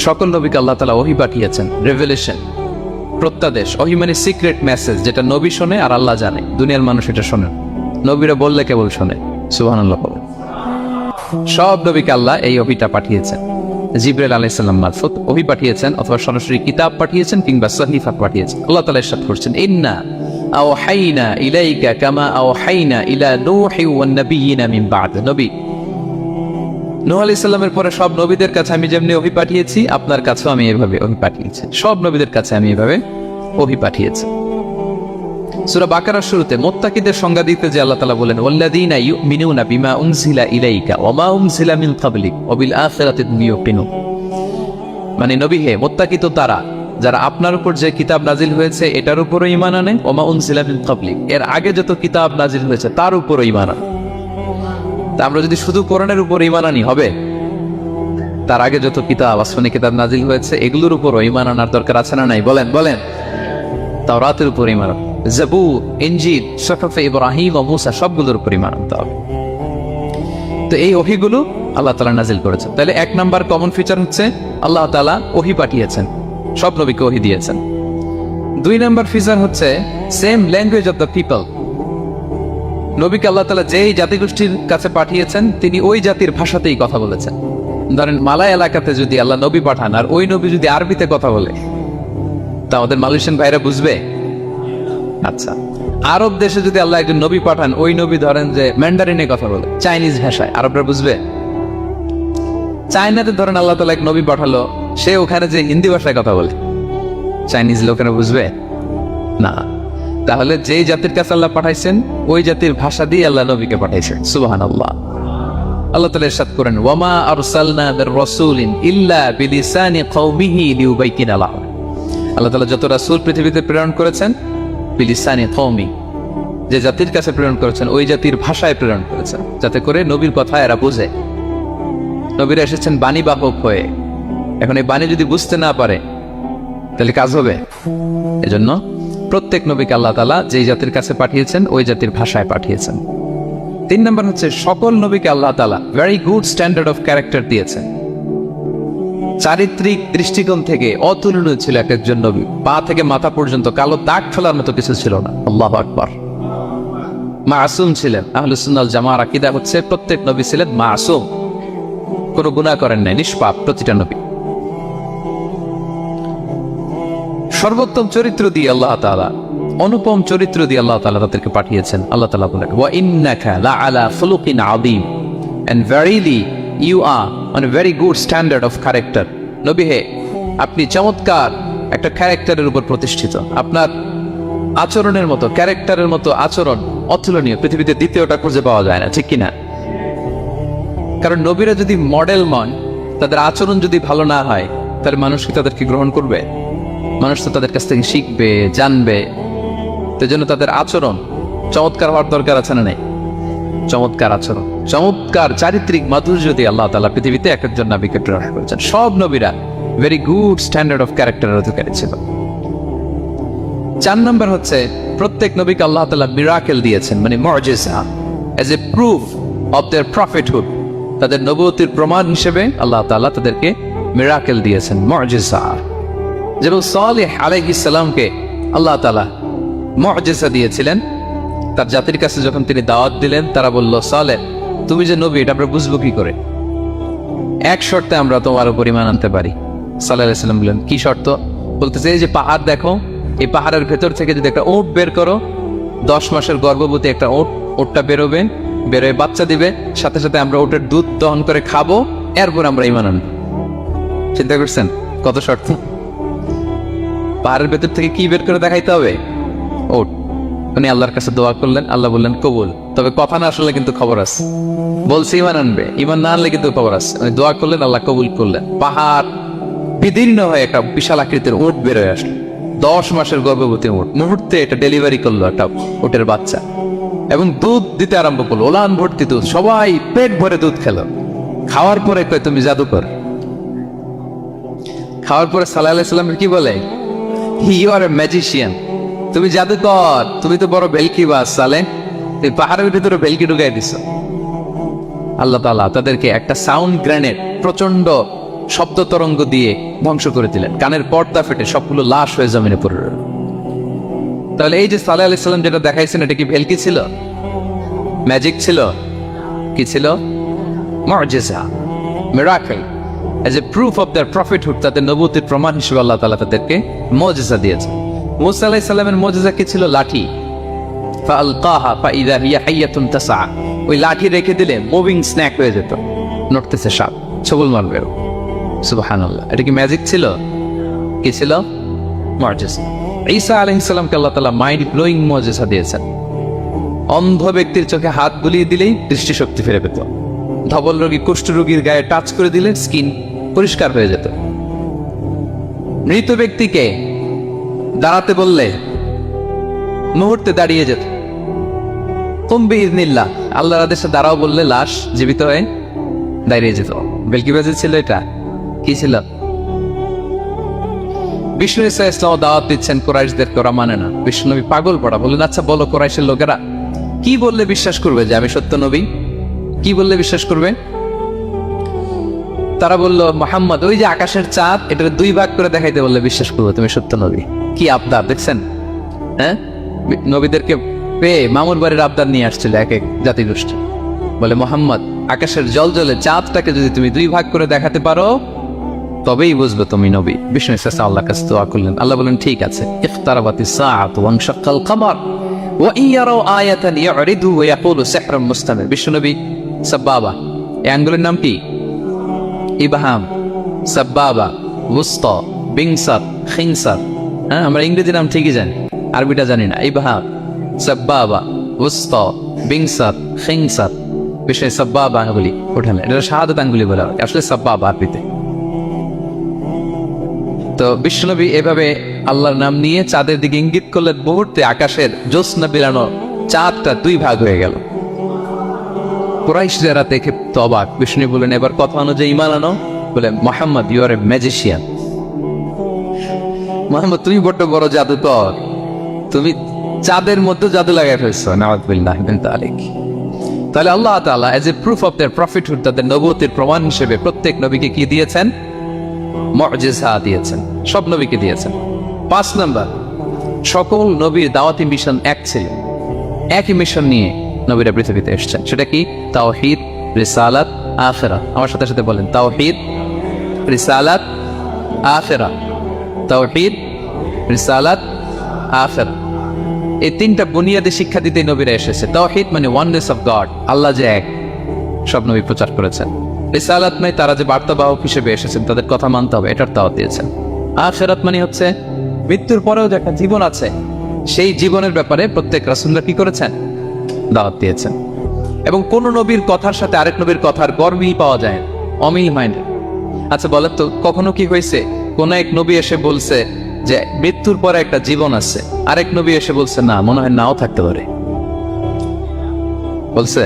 Speaker 1: সকল নবীকে আল্লাহ তাআলা ওহী পাঠিয়েছেন, রেভেলেশন, প্রত্যাদেশ। ওহী মানে সিক্রেট মেসেজ, যেটা নবী শোনে আর আল্লাহ জানে, দুনিয়ার মানুষ এটা শোনে। নবীরা বললে কেবল শোনে। সুবহানাল্লাহ। সব নবীকে আল্লাহ এই ওহীটা পাঠিয়েছেন। জিবরাইল আলাইহিস সালাম মারফত ওহী পাঠিয়েছেন, অথবা সরাসরি কিতাব পাঠিয়েছেন, কিংবা সহিফা পাঠিয়েছেন। আল্লাহ তাআলা ইরশাদ করছেন ইন্না আওহাইনা ইলাইকা কামা আওহাইনা ইলা নূহি ওয়ান নাবিয়িনা মিন বা'দ। নবী নূহ আলাইহিস সালামের পরে সব নবীদের কাছে আমি যেমনি ওহী পাঠিয়েছি, আপনার কাছেও আমি এভাবে ওহী পাঠিয়েছি। সব নবীদের কাছে আমি এভাবে ওহী পাঠিয়েছি। সূরা বাকারার শুরুতে মুত্তাকিদের সংজ্ঞা দিতে যে আল্লাহ তাআলা বলেন ওয়াল্লাযীনা ইউমিনুনা বিমা উনজিলা ইলাইকা ওয়া মা উনজিলা মিন ক্বাবলিক ওয়া বিল আখিরাতি হুম ইউকিনুন, মানে নবী হে, মুত্তাকি তো তারা যারা আপনার উপর যে কিতাব নাজিল হয়েছে এটার উপরও ঈমান আনে, ওয়া মা উনজিলা মিন ক্বাবলিক, এর আগে যত কিতাব নাজিল হয়েছে তার উপরও ঈমান আনে। তা আমরা যদি শুধু কোরআনের উপর ঈমান আনি হবে? তার আগে যত কিতাব, আসমানি কিতাব নাজিল হয়েছে এগুলোর উপরও ঈমান আনার দরকার আছে না নাই? বলেন বলেন। তাওরাতের উপর ঈমান, জাবুর, ইনজিল, সুহুফে ইব্রাহিম ও মূসা, সবগুলোর উপর ঈমান আনতে হবে। তো এই ওহীগুলো আল্লাহ তাআলা নাজিল করেছেন। তাহলে 1 নাম্বার কমন ফিচার হচ্ছে আল্লাহ তাআলা ওহী পাঠিয়েছেন, সব নবীকে ওহী দিয়েছেন। 2 নাম্বার ফিচার হচ্ছে same language of the people. নবীকে আল্লাহ তাআলা যেই জাতিগোষ্ঠীর কাছে পাঠিয়েছেন তিনি ওই জাতির ভাষাতেই কথা বলেছেন। ধরেন মালয় এলাকাতে যদি আল্লাহ নবী পাঠান আর ওই নবী যদি আরবিতে কথা বলে, তা আমাদের মালয়েশিয়ান ভাইরা বুঝবে? আচ্ছা, আরব দেশে যদি আল্লাহ একজন নবী পাঠান, ওই নবী ধরেন যে ম্যান্ডারিনে কথা বলে, চাইনিজ ভাষায়, আরবরা বুঝবে? চায়নাতে ধরেন আল্লাহ তাআলা এক নবী পাঠালো, সে ওখানে যে হিন্দি ভাষায় কথা বলে, চাইনিজ লোকেরা বুঝবে না। তাহলে যেই জাতির কাছে আল্লাহ পাঠাইছেন ওই জাতির ভাষা দিয়ে আল্লাহ নবীকে পাঠাইছেন। সুবহানাল্লাহ। আল্লাহ তাআলা ইরশাদ করেন ওয়ামা আরসালনা মির রাসূলিন ইল্লা বিলিসানি কওমিহি লিউবাইয়িনা লাহুম। আল্লাহ তাআলা যত রাসূল পৃথিবীতে প্রেরণ করেছেন, বিলিসানি কওমি, যে জাতির কাছে প্রেরণ করেছেন ওই জাতির ভাষায় প্রেরণ করেছেন, যাতে করে নবীর কথা এরা বুঝে। নবীরা এসেছেন বাণী বাহক হয়ে। এখন এই বাণী যদি বুঝতে না পারে তাহলে কাজ হবে? এজন্য প্রত্যেক নবীকে আল্লাহ তাআলা যেই জাতির কাছে পাঠিয়েছেন ওই জাতির ভাষায় পাঠিয়েছেন। 3 নাম্বার হচ্ছে সকল নবীকে আল্লাহ তাআলা very good standard of character দিয়েছেন। চারিত্রিক দৃষ্টিকোণ থেকে অতুলনীয় ছিল এক একজন নবী। পা থেকে মাথা পর্যন্ত কালো দাগ ফেলার মতো কিছু ছিল না। আল্লাহু আকবার। মাসুম ছিলেন। আহলুস সুন্নাহ ওয়াল জামাআর আকীদা হচ্ছে প্রত্যেক নবী ছিলেন মাসুম, কোনো গুনাহ করেন নাই, নিষ্পাপ প্রতিটা নবী। সর্বোত্তম চরিত্র দিয়ে আল্লাহ তাআলা, অনুপম চরিত্র দিয়ে আল্লাহ তাআলা তাদেরকে পাঠিয়েছেন। আল্লাহ তাআলা বলেন, ওয়া ইন্নাকা লাআলা খুলুকিন আযীম, and verily you are on a very good standard of character. নবী হে, আপনি চমৎকার একটা ক্যারেক্টারের উপর প্রতিষ্ঠিত। আপনার আচরণের মতো, ক্যারেক্টারের মতো আচরণ অতুলনীয়, পৃথিবীতে দ্বিতীয়টা খুঁজে পাওয়া যায় না, ঠিক কিনা? কারণ নবীরা যদি মডেল নন, তাদের আচরণ যদি ভালো না হয়, তাহলে মানুষ কি তাদেরকে গ্রহণ করবে? মানুষ তো তাদের কাছ থেকে শিখবে, জানবে। তো জন্য তাদের আচরণ চমৎকার হওয়ার দরকার আছে না? নেই? চমৎকার আচরণ, চমৎকার চারিত্রিক মাধুর্য দিয়ে আল্লাহ তাআলা পৃথিবীতে এক একজন নবীকে প্রেরণ করেছেন। সব নবীরা ভেরি গুড স্ট্যান্ডার্ড অফ ক্যারেক্টারের অধিকারী ছিল। 4 নম্বর হচ্ছে, প্রত্যেক নবীকে আল্লাহ তাআলা মিরাকেল দিয়েছেন, মানে মুআজিজা, as a proof of their prophethood. তাদের নবুয়তির প্রমাণ হিসেবে আল্লাহ তাআলা তাদেরকে মিরাকেল দিয়েছেন, মুআজিজা। যেমন সালেহ আলাইহিস সালামকে আল্লাহ তাআলা মুআজিজা দিয়েছিলেন। তার জাতির কাছে যখন তিনি দাওয়াত দিলেন, তারা বলল, সালেহ তুমি যে নবী এটা আমরা বুঝবো কি করে? এক শর্তে আমরা তোমার উপর ঈমান আনতে পারি। সালেহ আলাইহিস সালাম বললেন, কি শর্ত? বলতেছে, এই যে পাহাড় দেখো, এই পাহাড়ের ভেতর থেকে যদি একটা উট বের করো, 10 মাসের গর্ভবতী একটা উটটা বেরোবে, বেরোয় বাচ্চা দিবে, সাথে সাথে আমরা উটের দুধ দহন করে খাবো, এরপর আমরা ঈমান আনবো। চিন্তা করছেন কত শর্ত? পাহাড়ের ভেতর থেকে কি বের করে দেখাইতে হবে? উট। উনি আল্লাহর কাছে দোয়া করলেন, আল্লাহ বললেন কবুল। তবে কথা না আসলে কিন্তু খবর আছে। বলছে ঈমান আনবে, ঈমান না আনলে কিন্তু খবর আছে। উনি দোয়া করলেন, আল্লাহ কবুল করলেন। পাহাড় বিদীর্ণ হয়ে একটা বিশাল আকৃতির উট বের হয়ে আসলো, 10 মাসের গর্ভবতী উট। মুহূর্তে এটা ডেলিভারি করলো একটা উটের বাচ্চা, এবং দুধ দিতে আরম্ভ করলো, ওলান ভর্তি দুধ। সবাই পেট ভরে দুধ খেলো। খাওয়ার পরে কয়, তুমি জাদুকর। খাওয়ার পরে সাল্লাল্লাহু আলাইহি সাল্লাম কি বলে? ইউ আর এ ম্যাজিশিয়ান, তুমি জাদুকর, তুমি তো বড় বেলকিবাজ সালেহ, তুই পাহাড়ের ভিতরে বেলকি ঢুকাই দিছ। আল্লাহ তাআলা তাদেরকে একটা সাউন্ড গ্রেনেড, প্রচন্ড শব্দ তরঙ্গ দিয়ে ধ্বংস করে দিলেন। কানের পর্দা ফেটে সবগুলো লাশ হয়ে জমিনে পড়ে রইল। তাহলে এই যে সালেহ আলাইহিস সালাম যেটা দেখাইছেন, এটা কি ভেলকি ছিল? ম্যাজিক ছিল? কি ছিল? মুআজিজা, miracle, as a proof of their prophethood. তাদের নবুয়তির প্রমাণ হিসেবে আল্লাহ তাআলা তাদেরকে মুআজিজা দিয়েছেন। মূসা আলাইহিস সালামের মুআজিজা কি ছিল? লাঠি। ফাআলকাহা ফাইযা হিয়া হাইয়াতুন তাসআ। ওই লাঠি রেখে দিলে মুভিং স্ন্যাক হয়ে যেত, নড়তেছে সাপ, ছবল মারবে। সুবহানাল্লাহ। এটা কি ম্যাজিক ছিল? কি ছিল? মুআজিজা। ঈসা আলাইহিস সালামকে আল্লাহ তাআলা মাইন্ড ব্লোয়িং মুআজিজা দিয়েছেন। অন্ধ ব্যক্তির চোখে হাত বুলিয়ে দিলেই দৃষ্টিশক্তি ফিরে পেত। ধবল রোগী, কুষ্ঠ রোগীর গায়ে টাচ করে দিলে স্কিন পরিষ্কার হয়ে যেত। মৃত ব্যক্তিকে দাঁড়াতে বললে মুহূর্তে দাঁড়িয়ে যেত। কুম বিইযনিল্লাহ, আল্লাহর আদেশে দাঁড়াও বললে লাশ জীবিত হয়ে দাঁড়িয়ে যেত। বেলকিবাজি ছিল এটা? কি ছিল? বিষ্ণু ঈসা ইসলাম দাওয়াত দিচ্ছেন কুরাইশদেরকে, ওরা মানে না। বিষ্ণুনবী পাগল পড়া, বললেন, আচ্ছা বলো কুরাইশের লোকেরা কি বললে বিশ্বাস করবে যে আমি সত্য নবী? কি বললে বিশ্বাস করবে? তারা বলল, মুহাম্মদ ওই যে আকাশের চাঁদ, এটা 2 ভাগ করে দেখাইতে বললে বিশ্বাস করবো তুমি সত্য নবী। কি আবদার দেখছেন? হ্যাঁ, নবীদেরকে পেয়ে মামুর বাড়ির আবদার নিয়ে আসছিল এক এক জাতিগোষ্ঠী। বলে, মুহাম্মদ আকাশের জল জলে চাঁদটাকে যদি তুমি 2 ভাগ করে দেখাতে পারো, তবেই বুঝবে তুমি নবী। বিষ্ণু ঈসা আল্লাহর কাছে দোয়া করলেন, আল্লাহ বলেন, ঠিক আছে। ইখতারাবাতিস সাআতু ওয়ানশাক্কাল কমার ওয়া ইন ইয়ারাউ আয়াতান ইউরিদু ওয়া ইয়াকুলু সিহরুম মুস্তামির। বিষ্ণুনবী সাব্বাবা, এই আঙ্গুলের নাম কি? ইবহাম, সাব্বাবা, ওয়ুসতা, বিনসার, খিনসার। হ্যাঁ, আমরা ইংরেজি নাম ঠিকই জানি, আরবিটা জানি না। ইবহাম, সাব্বাবা, ওয়ুসতা, বিনসার, খিনসার। বিশেষ সাব্বাবা আঙ্গুলি ওঠালেন, এটা শাহাদাত আঙ্গুলি বলা হয়, আসলে সাব্বাবা আরবিতে। তো বিশ্বনবী এভাবে আল্লাহর নাম নিয়ে চাঁদের দিকে ইঙ্গিত করলেন। মুহূর্তে আকাশের জ্যোৎস্না বিরানো চাঁদটা 2 ভাগ হয়ে গেল। কুরাইশ যারা দেখে তো অবাক। বিষ্ণু বললেন, এবার কথা অনুযায়ী ঈমান আনো। বলে, Muhammad you are a magician. Muhammad তুমি বড় বড় জাদুকর, তুমি চাঁদের মধ্যে জাদু লাগাই ফেলছো। নাউযুবিল্লাহি মিন যালিক। তাহলে আল্লাহ তাআলা as a proof of their prophethood, তাদের নবুয়তির প্রমাণ হিসেবে প্রত্যেক নবীকে কি দিয়েছেন? মুজিজা দিয়েছেন, সব নবীকে দিয়েছেন। 5 নাম্বার, সকল নবীর দাওয়াতি মিশন এক ছিল, একই মিশন নিয়ে নবীরা পৃথিবীতে এসেছেন। সেটা কি? তাওহীদ, রিসালাত, আখিরাত। আমার সাথে সাথে বলেন, তাওহীদ, রিসালাত, আখিরাত। তাওহীদ, রিসালাত, আখিরাত। এই 3টা বুনিয়াদী শিক্ষা দিতে নবীরা এসেছে। তাওহীদ মানে ওয়াননেস অফ গড, আল্লাহ যে এক, সব নবী প্রচার করেছেন। রিসালাত মানে তারা যে বার্তাবাহক হিসেবে এসেছেন, তাদের কথা মানতে হবে, এটার দাওয়াত দিয়েছেন। আখিরাত মানে হচ্ছে মৃত্যুর পরেও যে একটা জীবন আছে, সেই জীবনের ব্যাপারে প্রত্যেক রাসূলরা কি করেছেন? দাওয়াত দিয়েছেন। এবং কোন নবীর কথার সাথে আরেক নবীর কথার গরমিল পাওয়া যায়, অমিল হয় না। আচ্ছা বলেন তো, কখনো কি হয়েছে কোন এক নবী এসে বলছে যে মৃত্যুর পরে একটা জীবন আছে, আরেক নবী এসে বলছে না, মনে হয় নাও থাকতে পারে? বলছে?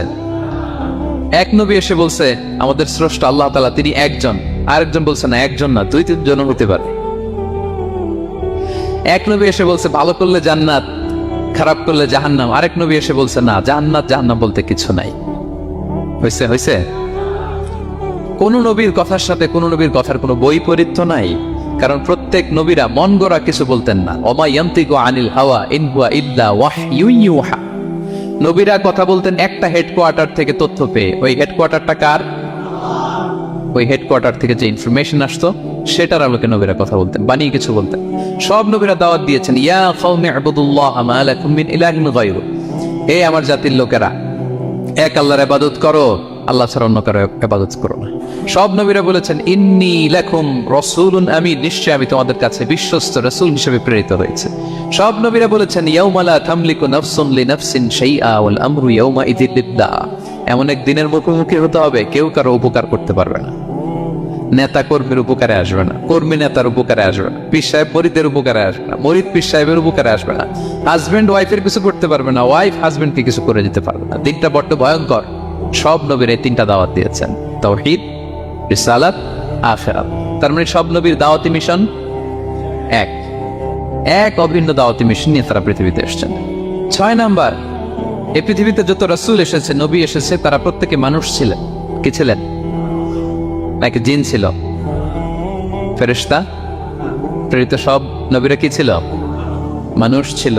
Speaker 1: এক নবী এসে বলছে আমাদের স্রষ্টা আল্লাহ তাআলা তিনি একজন, আরেকজন বলছে না একজন না, 2-3 জন হতে পারে। এক নবী এসে বলছে ভালো করলে জান্নাত, খারাপ করলে জাহান্নাম, আরেক নবী এসে বলছে না, জান্নাত জাহান্নাম বলতে কিছু নাই। হয়েছে? হয়েছে? কোন নবীর কথার সাথে কোন নবীর কথার কোনো বৈপরীত্য নাই, কারণ প্রত্যেক নবীরা মন গড়া কিছু বলতেন না। ওমা ইয়ান্তিকু আনিল হাওয়া ইন হুয়া ইল্লা ওয়াহয়ুন ইউহা। নবীরা কথা বলতেন একটা হেডকোয়ার্টার থেকে তথ্য পেয়ে। ওই হেডকোয়ার্টারটা কার? ওই হেডকোয়ার্টার থেকে যে ইনফরমেশন আসতো সেটার আলোকে নবীরা কথা বলতেন, বানিয়ে কিছু বলতেন। সব নবীরা দাওয়াত দিয়েছেন, ইয়া কওমি ইবুদুল্লাহ মা লাকুম মিন ইলাহিন গায়রু। হে আমার জাতির লোকেরা, এক আল্লাহর ইবাদত করো, আল্লাহ ছাড়া অন্য কারো ইবাদত করো না। সব নবীরা বলেছেন ইন্নী লাকুম রাসূলুন আমিন, নিশ্চয় আমি তোমাদের কাছে বিশ্বস্ত রাসূল হিসেবে প্রেরিত হয়েছে। সব নবীরা বলেছেন ইয়াউমা লা তামলিকু নাফসুন লিনাফসিন শাইআ ওয়াল আমরু ইয়াউমা ইযিল লিল্লাহ। এমন এক দিনের মুখোমুখি হতে হবে কেউ কারো উপকার করতে পারবে না। নেতা কর্মীর উপকারে আসবে না, কর্মী নেতার উপকারে আসবে না, পীর সাহেব মরিদের উপকারে আসবে না, মরিদ পীর সাহেবের উপকারে আসবে না, হাজবেন্ড ওয়াইফের কিছু করতে পারবে না, ওয়াইফ হাজবেন্ডকে কিছু করে দিতে পারবে না। দিনটা বড্ড ভয়ঙ্কর। সব নবীর এই 3টা দাওয়াত দিয়েছেন, তাওহীদ, রিসালাত, আখিরাত। তার মানে সব নবীর দাওয়াতি মিশন এক অভিন্ন দাওয়াতি মিশন নিয়ে তারা পৃথিবীতে এসেছেন। 6 নাম্বার, এই পৃথিবীতে যত রাসূল এসেছে, নবী এসেছে, তারা প্রত্যেকে মানুষ ছিলেন। কি ছিলেন? নাকি জিন ছিল? ফেরেশতা? প্রেরিত সব নবীরা কি ছিল? মানুষ ছিল।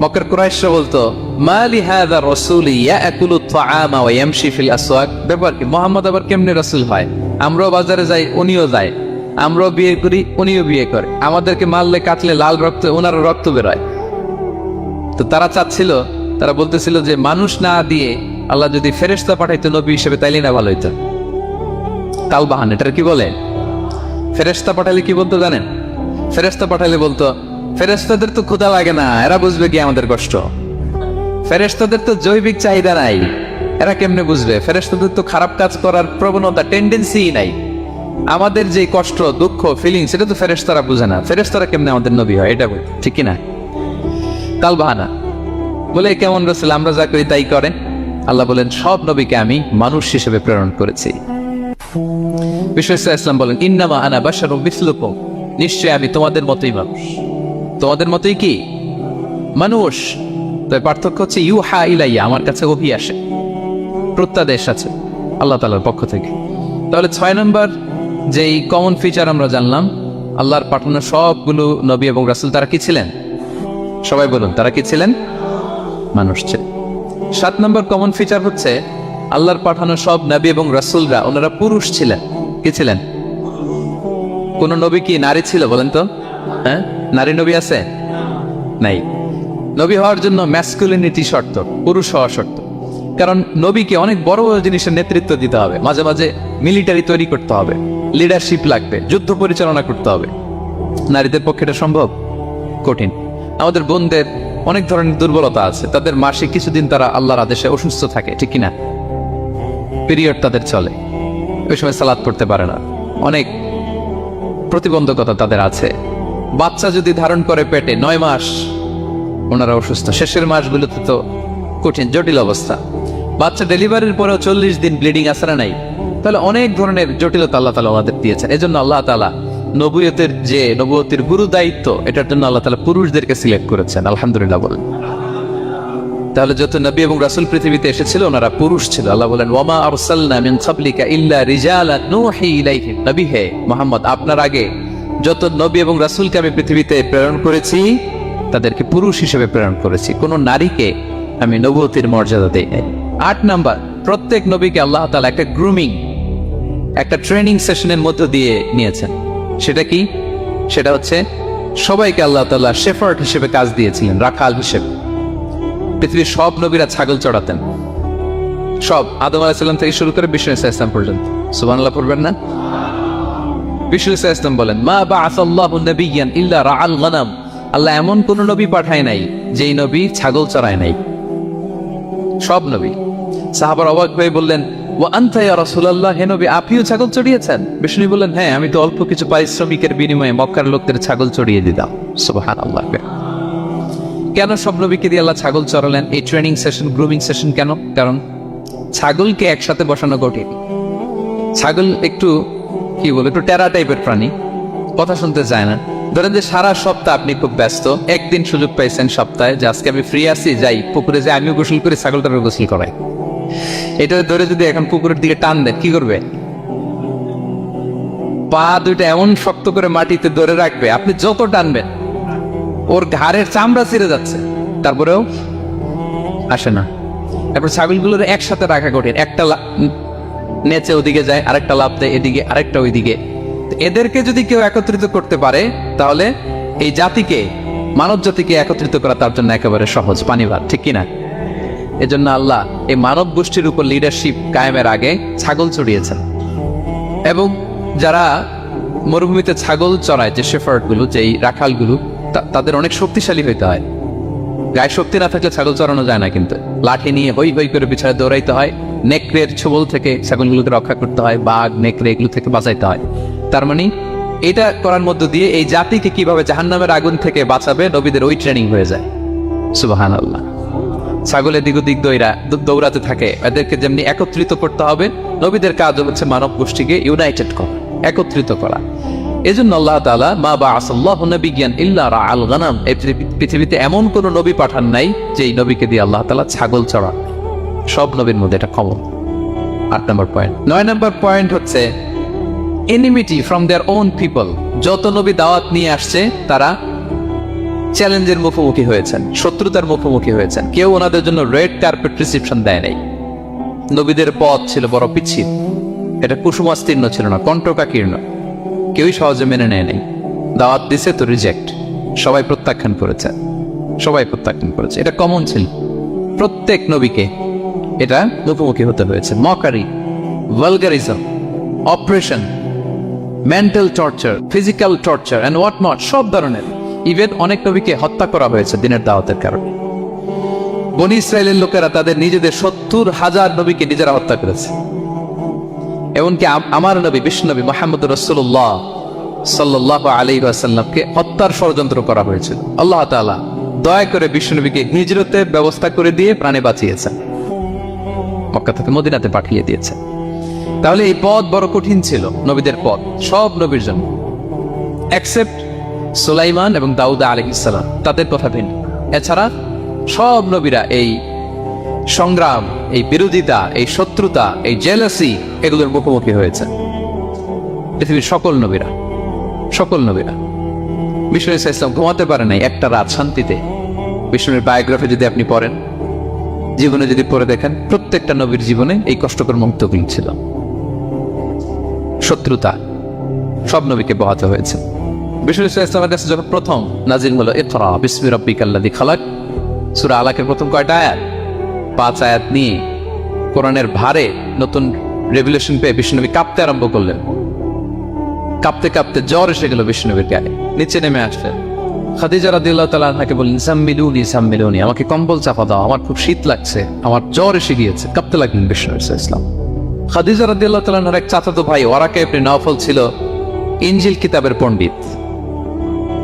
Speaker 1: মক্কার কুরাইশরা বলতো মালি হাযা রাসূলি ইয়াকুলু আত-তাআমা ওয়া ইয়ামশি ফিল আসওয়াক। ব্যাপার কি, মুহাম্মদ আবার কেমনে রাসূল হয়? আমরাও বাজারে যাই, উনিও যায়, আমরাও বিয়ে করি, উনিও বিয়ে করে, আমাদেরকে মারলে কাটলে লাল রক্ত, ওনারও রক্ত বেরোয়। তো তারা চাচ্ছিল, তারা বলতেছিল যে মানুষ না দিয়ে আল্লাহ যদি ফেরেশতা পাঠাইতো নবী হিসেবে, তাইলে না ভালো হইতো। তালবাহান, এটার কি বলে? ফেরেশতা পাঠালে কি বলতো জানেন? ফেরেশতা পাঠালে বলতো ফেরেশতাদের তো ক্ষুধা লাগে না, এরা বুঝবে কি আমাদের কষ্ট? ফেরেশতাদের তো জৈবিক চাহিদা নাই, এরা কেমনে বুঝবে? ফেরেশতাদের তো খারাপ কাজ করার প্রবণতা, টেন্ডেন্সি নাই। আমাদের যে কষ্ট, দুঃখ, ফিলিং, সেটা তো ফেরেশতারা বুঝে না। ফেরেশতারা কেমনে আমাদের নবী হয়? এটা বল, ঠিক কি না? তালবাহানা বলে কেমন রাসূল, আমরা যা করি তাই করেন। আল্লাহ বলেন সব নবীকে আমি মানুষ হিসেবে প্রেরণ করেছি। বিশ্বস্ত ইসলাম বলেন ইন্নামা আনা বাশারুম মিসলুকুম, নিশ্চয় আমি তোমাদের মতোই মানুষ। তোমাদের মতোই কি মানুষ, তবে পার্থক্য হচ্ছে ইউহা ইলাইয়া, আমার কাছে ওহী আসে, প্রত্যাদেশ আছে আল্লাহ তাআলার পক্ষ থেকে। তাহলে 6 নম্বর যেই কমন ফিচার আমরা জানলাম, আল্লাহর পাঠানো সবগুলো নবী এবং রাসূল তারা কি ছিলেন? সবাই বলুন, তারা কি ছিলেন? মানুষ ছিলেন। 7 নম্বর কমন ফিচার হচ্ছে আল্লাহর পাঠানো সব নবী এবং রাসূলরা ওনারা পুরুষ ছিলেন। কি ছিলেন? কোন নবী কি নারী ছিল বলেন তো? হ্যাঁ, নারী নবী আছে? নাই। নবী হওয়ার জন্য ম্যাসকুলিনিটি শর্ত, পুরুষ হওয়া শর্ত। কারণ নবীকে অনেক বড় বড় জিনিসের নেতৃত্ব দিতে হবে, মাঝে মাঝে মিলিটারি তৈরি করতে হবে, লিডারশিপ লাগবে, যুদ্ধ পরিচালনা করতে হবে। নারীদের পক্ষে এটা সম্ভব? কঠিন। আমাদের বোনদের অনেক ধরনের দুর্বলতা আছে, তাদের মাসিক কিছুদিন তারা আল্লাহর আদেশে অসুস্থ থাকে, ঠিক কিনা? পিরিয়ড তাদের চলে, ওই সময় সালাত পড়তে পারে না, অনেক প্রতিবন্ধকতা তাদের আছে। বাচ্চা যদি ধারণ করে পেটে 9 মাস, ওনারা অসুস্থ। শেষের মাসগুলোতে তো কঠিন, জটিল অবস্থা। বাচ্চা ডেলিভারির পরেও 40 দিন ব্লিডিং আসে না নাই? তাহলে অনেক ধরনের জটিলতা আল্লাহ তাআলা ওনাদের দিয়েছেন। এজন্য আল্লাহ তাআলা নবুয়তের গুরু দায়িত্ব, এটার জন্য আল্লাহ তাআলা পুরুষদেরকে সিলেক্ট করেছেন। আলহামদুলিল্লাহ বলেন। তাহলে যত নবী এবং রাসূল পৃথিবীতে এসেছিল ওনারা পুরুষ ছিল। আল্লাহ বলেন ওয়ামা আরসালনা মিন ক্বাবলিকা ইল্লা রিজালান নূহি ইলাইহিম, নবী হে মুহাম্মদ আপনার আগে যত নবী এবং রাসূলকে আমি পৃথিবীতে প্রেরণ করেছি তাদেরকে পুরুষ হিসেবে প্রেরণ করেছি, কোন নারীকে আমি নবুয়তির মর্যাদা দেই নাই। 8 নাম্বার, প্রত্যেক নবীকে আল্লাহ তাআলা একটা গ্রুমিং, একটা ট্রেনিং সেশনের মধ্য দিয়ে নিয়েছেন। সেটা কি? সেটা হচ্ছে সবাইকে আল্লাহ তাআলা শেফার্ড হিসেবে কাজ দিয়েছিলেন, রাখাল হিসেবে। পৃথিবীর সব নবীরা ছাগল চড়াতেন, সব, আদম আলাইহিস সালাম থেকে শুরু করে বিষ্ণু আলাইহিস সালাম পর্যন্ত। সুবহানাল্লাহ পড়বেন না? বিষ্ণু আলাইহিস সালাম বলেন মা বাআসাল্লাহু নাবিয়্যান ইল্লা রাআল গনাম, আল্লাহ এমন কোন নবী পাঠায় নাই যেই নবী ছাগল চড়ায় নাই, সব নবী। সাহাবারা অবাক হয়ে বললেন ওয়া আনতা ইয়া রাসূলুল্লাহ, হে নবী আপনিও ছাগল চড়িয়েছেন? বিষ্ণু বললেন হ্যাঁ, আমি তো অল্প কিছু পারিশ্রমিকের বিনিময়ে মক্কার লোকদের ছাগল চড়িয়ে দিতাম। সুবহানাল্লাহ। কেন সব নবীকে দিয়ে আল্লাহ ছাগল চড়ালেন? এই ট্রেনিং সেশন, গ্রুমিং সেশন কেন? কারণ ছাগলকে একসাথে বসানো কঠিন। ছাগল একটু কি বলে, একটু টেরা টাইপের প্রাণী, কথা শুনতে চায় না। ধরেন যে সারা সপ্তাহ আপনি খুব ব্যস্ত, একদিন সুযোগ পাইছেন সপ্তাহে যে আজকে আমি ফ্রি আছি, যাই পুকুরে যাই, আমিও গোসল করি, ছাগলটারও গোসল করাই। এটা ধরে যদি এখন পুকুরের দিকে টান দেন, কি করবে? পা দুইটা এমন শক্ত করে মাটিতে ধরে রাখবে, আপনি যত টানবেন ওর ঘাড়ের চামড়া ছিঁড়ে যাচ্ছে, তারপরেও আসে না। তারপর ছাগলগুলোর একসাথে রাখা কঠিন, একটা নেচে ওদিকে যায়, আরেকটা লাফ দেয় এদিকে, আরেকটা ওইদিকে। এদেরকে যদি কেউ একত্রিত করতে পারে তাহলে এই জাতিকে, মানব জাতিকে একত্রিত করা তার জন্য একেবারে সহজ, পানিভার, ঠিক কিনা? এজন্য আল্লাহ এই মানব গোষ্ঠীর উপর লিডারশিপ কায়েমের আগে ছাগল চড়িয়েছেন। এবং যারা মরুভূমিতে ছাগল চড়ায়, যে শেফার্ড গুলো, যেই রাখালগুলো, তাদের অনেক শক্তিশালী হইতে হয়। গায়ে শক্তি না থাকলে ছাগল চড়ানো যায় না, কিন্তু লাঠি নিয়ে হই হই করে পিছনে দৌড়াইতে হয়, নেকড়ের ছোবল থেকে ছাগলগুলোকে রক্ষা করতে হয়, বাঘ নেকড়ে এগুলো থেকে বাঁচাইতে হয়। তার মানে এটা করার মধ্য দিয়ে এই জাতিকে কিভাবে জাহান্নামের আগুন থেকে বাঁচাবে নবীদের ওই ট্রেনিং হয়ে যায়। সুবহানাল্লাহ। ছাগলের দিক ওদিক দৌড়াতে থাকে, এদেরকে যেমনি একত্রিত করতে হবে, নবীদের কাজ হচ্ছে মানব গোষ্ঠীকে ইউনাইটেড করা, একত্রিত করা। এজন্য আল্লাহ তাআলা মা বাআসাল্লাহু নাবিয়্যান ইল্লা রাআল গনাম, এই পৃথিবীতে এমন কোন নবী পাঠান নাই যে এই নবীকে দিয়ে আল্লাহ তাআলা ছাগল চড়ান। সব নবীর মধ্যে এটা কমন। 8 নম্বর পয়েন্ট। 9 নম্বর পয়েন্ট হচ্ছে enmity from their own people. যত নবী দাওয়াত নিয়ে আসছে তারা চ্যালেঞ্জের মুখোমুখি হয়েছেন, শত্রুতার মুখোমুখি হয়েছেন। কেউ ওনাদের জন্য রেড কার্পেট রিসিপশন দেয় নাই। নবীদের পথ ছিল বড় পিচ্ছিল, এটা কুসুমাস্তীর্ণ ছিল না, কণ্টকাকীর্ণ। কেউই সহজে মেনে নেয় নাই। দাওয়াত দিছে তো রিজেক্ট, সবাই প্রত্যাখ্যান করেছে, সবাই প্রত্যাখ্যান করেছে। এটা কমন ছিল, প্রত্যেক নবীকে এটা মুখোমুখি হতে হয়েছে। Mockery, vulgarism, operation, mental torture, physical torture and what not, সব ধরনের। ইভেন অনেক নবীকে হত্যা করা হয়েছে দিনের দাওয়াতের কারণে। বনী ইসরায়েলের লোকেরা তাদের নিজেদের 70,000 নবীকে নিজেরা হত্যা করেছে। এমনকি আমার নবী বিশ্বনবী মুহাম্মদ রাসূলুল্লাহ সাল্লাল্লাহু আলাইহি ওয়াসাল্লামকে হত্যার ষড়যন্ত্র করা হয়েছিল। আল্লাহ তাআলা দয়া করে বিশ্বনবীকে হিজরতের ব্যবস্থা করে দিয়ে প্রাণে বাঁচিয়েছেন, মক্কা থেকে মদিনাতে পাঠিয়ে দিয়েছেন। তাহলে এই পথ বড় কঠিন ছিল, নবীদের পথ, সব নবীর জন্য, এক্সেপ্ট সুলাইমান এবং দাউদ আলাইহিস সালাম, তাদের কথা ভিন্ন। এছাড়া সব নবীরা এই সংগ্রাম, এই বিরোধিতা, এই শত্রুতা, এই জেলাসি, এগুলোর মুখোমুখি হয়েছে পৃথিবীর সকল নবীরা, সকল নবীরা। বিষ্ণু ইসলাম ঘুমাতে পারে নাই একটা রাত শান্তিতে। বিষ্ণুর বায়োগ্রাফি যদি আপনি পড়েন, জীবনে যদি পড়ে দেখেন, প্রত্যেকটা নবীর জীবনে এই কষ্টকর মুহূর্তগুলো ছিল। শত্রুতা সব নবীকে বহাতে হয়েছে। বিষ্ণু ইসলামের কাছে যখন প্রথম নাজিল হলো ইকরা বিসমি রাব্বিকাল্লাযী খালাক, সূরা আলাকের প্রথম কয়টা আয়াত? 5 আয়াত নিয়ে কোরআনের ভারে নতুন রেভেলেশন পেয়ে বিষ্ণুনবী কাঁপতে আরম্ভ করলেন। কাঁপতে কাঁপতে জ্বর এসে গেল বিষ্ণুনবীর গায়ে, নিচে নেমে আসলেন। খাদিজা রাদিয়াল্লাহু তাআলা আনহাকে বললেন সাম্মিলুনি সাম্মিলুনি, আমাকে কম্বল চাপা দাও, আমার খুব শীত লাগছে, আমার জ্বর এসে গিয়েছে। কাঁপতে লাগলেন বিষ্ণু ইসলাম। খাদিজা রাদিয়াল্লাহু তাআলা আনহার এক চাচাতো ভাই ওয়ারাকা ইবনে নওফল ছিল ইনজিল কিতাবের পণ্ডিত।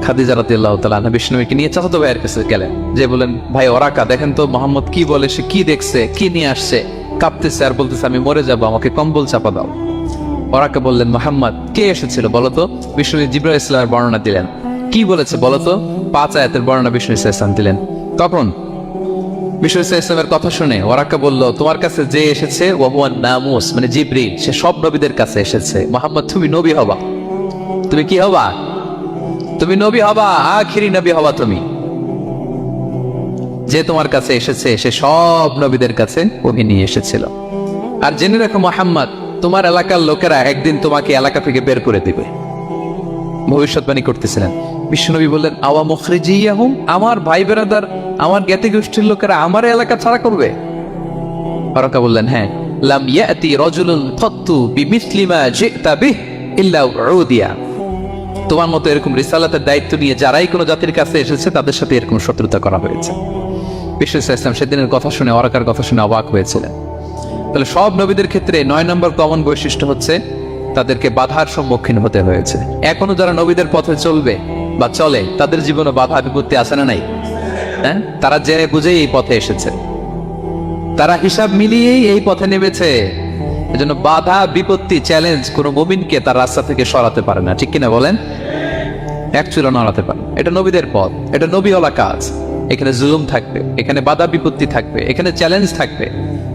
Speaker 1: খাদিজা রাদিয়াল্লাহু তাআলা আনহা বিষ্ণুকে নিয়ে চাচাতো ভাইয়ের কাছে গেলেন, যে বলেন ভাই ওরাকা দেখেন তো মুহাম্মদ কি বলে, সে কি দেখছে, কি নিয়ে আসছে, কাঁপতেছে আর বলতেছে আমি মরে যাব, আমাকে কম্বল চাপা দাও। ওরাকা বললেন মুহাম্মদ কে এসেছিল বলতো? বিষ্ণু জিবরাইল ইসলামের বর্ণনা দিলেন। কি বলেছে বলতো? 5 আয়াতের বর্ণনা বিষ্ণু ইসলাম দিলেন। তখন বিষ্ণু ইসলামের কথা শুনে ওয়ারাকা বলল, তোমার কাছে যে এসেছে ওয়াহুয়ান নামুস, মানে জিবরিল, সে সব নবীদের কাছে এসেছে। মুহাম্মদ, তুমি নবী হবা। তুমি কি হবা? তুমি নবী হবা, আখিরি নবী হবা তুমি। যে তোমার কাছে এসেছে সে সব নবীদের কাছে ওহি নিয়ে এসেছিল। আর জেনে রাখো মুহাম্মদ, তোমার এলাকার লোকেরা একদিন তোমাকে এলাকা থেকে বের করে দিবে। ভবিষ্যৎবাণী করতেছিলেন। বিশ্বনবী বললেন, আওয়া মুখরিজিয়াহুম, আমার ভাই বেরাদার, আমার জ্ঞাতি গোষ্ঠীর লোকেরা আমার এলাকা ছাড়া করবে? ফারাকা বললেন, হ্যাঁ। লাম ইয়াতি রাজুলুন ফাত্তু বিমিসলি মা জিতা বিহি ইল্লা উদিয়া। তোমার মতো এরকম রিসালাতের দায়িত্ব নিয়ে যারাই কোনো জাতির কাছে এসেছে তাদের সাথে এরকম শত্রুতা করা হয়েছে। বিশ্ব ইসলাম সেদিনের কথা শুনে, ওয়ারাকার কথা শুনে অবাক হয়েছিলেন। তাহলে সব নবীদের ক্ষেত্রে 9 নম্বর কমন বৈশিষ্ট্য হচ্ছে তাদেরকে বাধার সম্মুখীন হতে হয়েছে। এখনো যারা নবীদের পথে চলবে বা চলে তাদের জীবনে বাধা বিপত্তি আছে না নাই? হ্যাঁ, তারা জেনে বুঝেই এই পথে এসেছে, তারা হিসাব মিলিয়েই এই পথে নেমেছে। এজন্য বাধা বিপত্তি চ্যালেঞ্জ কোনো মুমিনকে তার রাস্তা থেকে সরাতে পারে না, ঠিক কিনা বলেন? এক চুলো নড়াতে পারে। এটা নবীদের পথ, এটা নবীওয়ালা কাজ। এখানে জুলুম থাকবে, এখানে বাধা বিপত্তি থাকবে, এখানে চ্যালেঞ্জ থাকবে।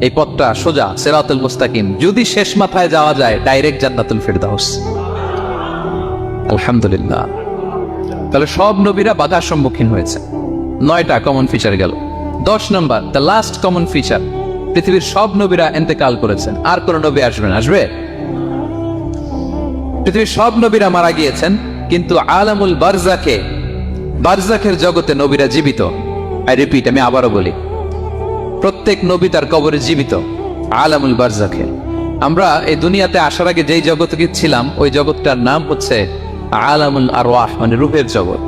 Speaker 1: এই পথটা সোজা, সিরাতুল মুস্তাকিম। যদি শেষ মাথায় যাওয়া যায়, ডাইরেক্ট জান্নাতুল ফিরদাউস। আলহামদুলিল্লাহ। তাহলে সব নবীরা বাধার সম্মুখীন হয়েছে। 9টা কমন ফিচার গেল। 10 নম্বর, দ্য লাস্ট কমন ফিচার, পৃথিবীর সব নবীরা ইন্তেকাল করেছেন, আর কোন নবী আসবেন? আসবে? পৃথিবীর সব নবীরা মারা গিয়েছেন, কিন্তু আলামুল বারজাখে, বারজাখের জগতে নবীরা জীবিত। আই রিপিট, আমি আবারও বলি, প্রত্যেক নবী তার কবরে জীবিত আলামুল বারজাখে। আমরা এই দুনিয়াতে আসার আগে যেই জগতে ছিলাম ওই জগৎটার নাম হচ্ছে আলামুল আরওয়াহ, মানে রূহের জগৎ।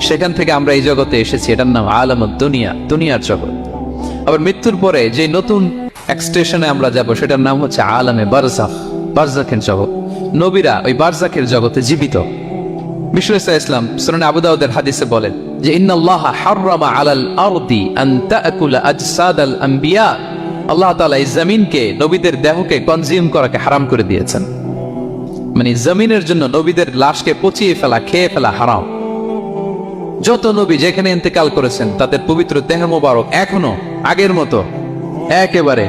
Speaker 1: সেখান থেকে আমরা এই জগতে এসেছি, এটার নাম আলামুদ দুনিয়া, দুনিয়ার জগৎ। আবার মৃত্যুর পরে যে নতুন এক্সটেশনে আমরা যাব সেটার নাম হচ্ছে আলামে বারজাখ, বারজাখের জগৎ। নবীরা ওই বারজাখের জগতে জীবিত। বিষ্ণু ইসলাম সুনানে আবু দাউদের হাদিসে বলেন যে ইন্নাল্লাহা হাররামা আলাল আরদি আন তাকুলা আজসাদাল আম্বিয়া, আল্লাহ তাআলা এই জমিনকে, নবীদের দেহকে কনজিউম করাকে হারাম করে দিয়েছেন। মানে জমিনের জন্য নবীদের লাশকে পচিয়ে ফেলা, খেয়ে ফেলা হারাম। যত নবী যেখানে ইন্তেকাল করেছেন তাদের পবিত্র দেহ মোবারক এখনো আগের মতো একেবারে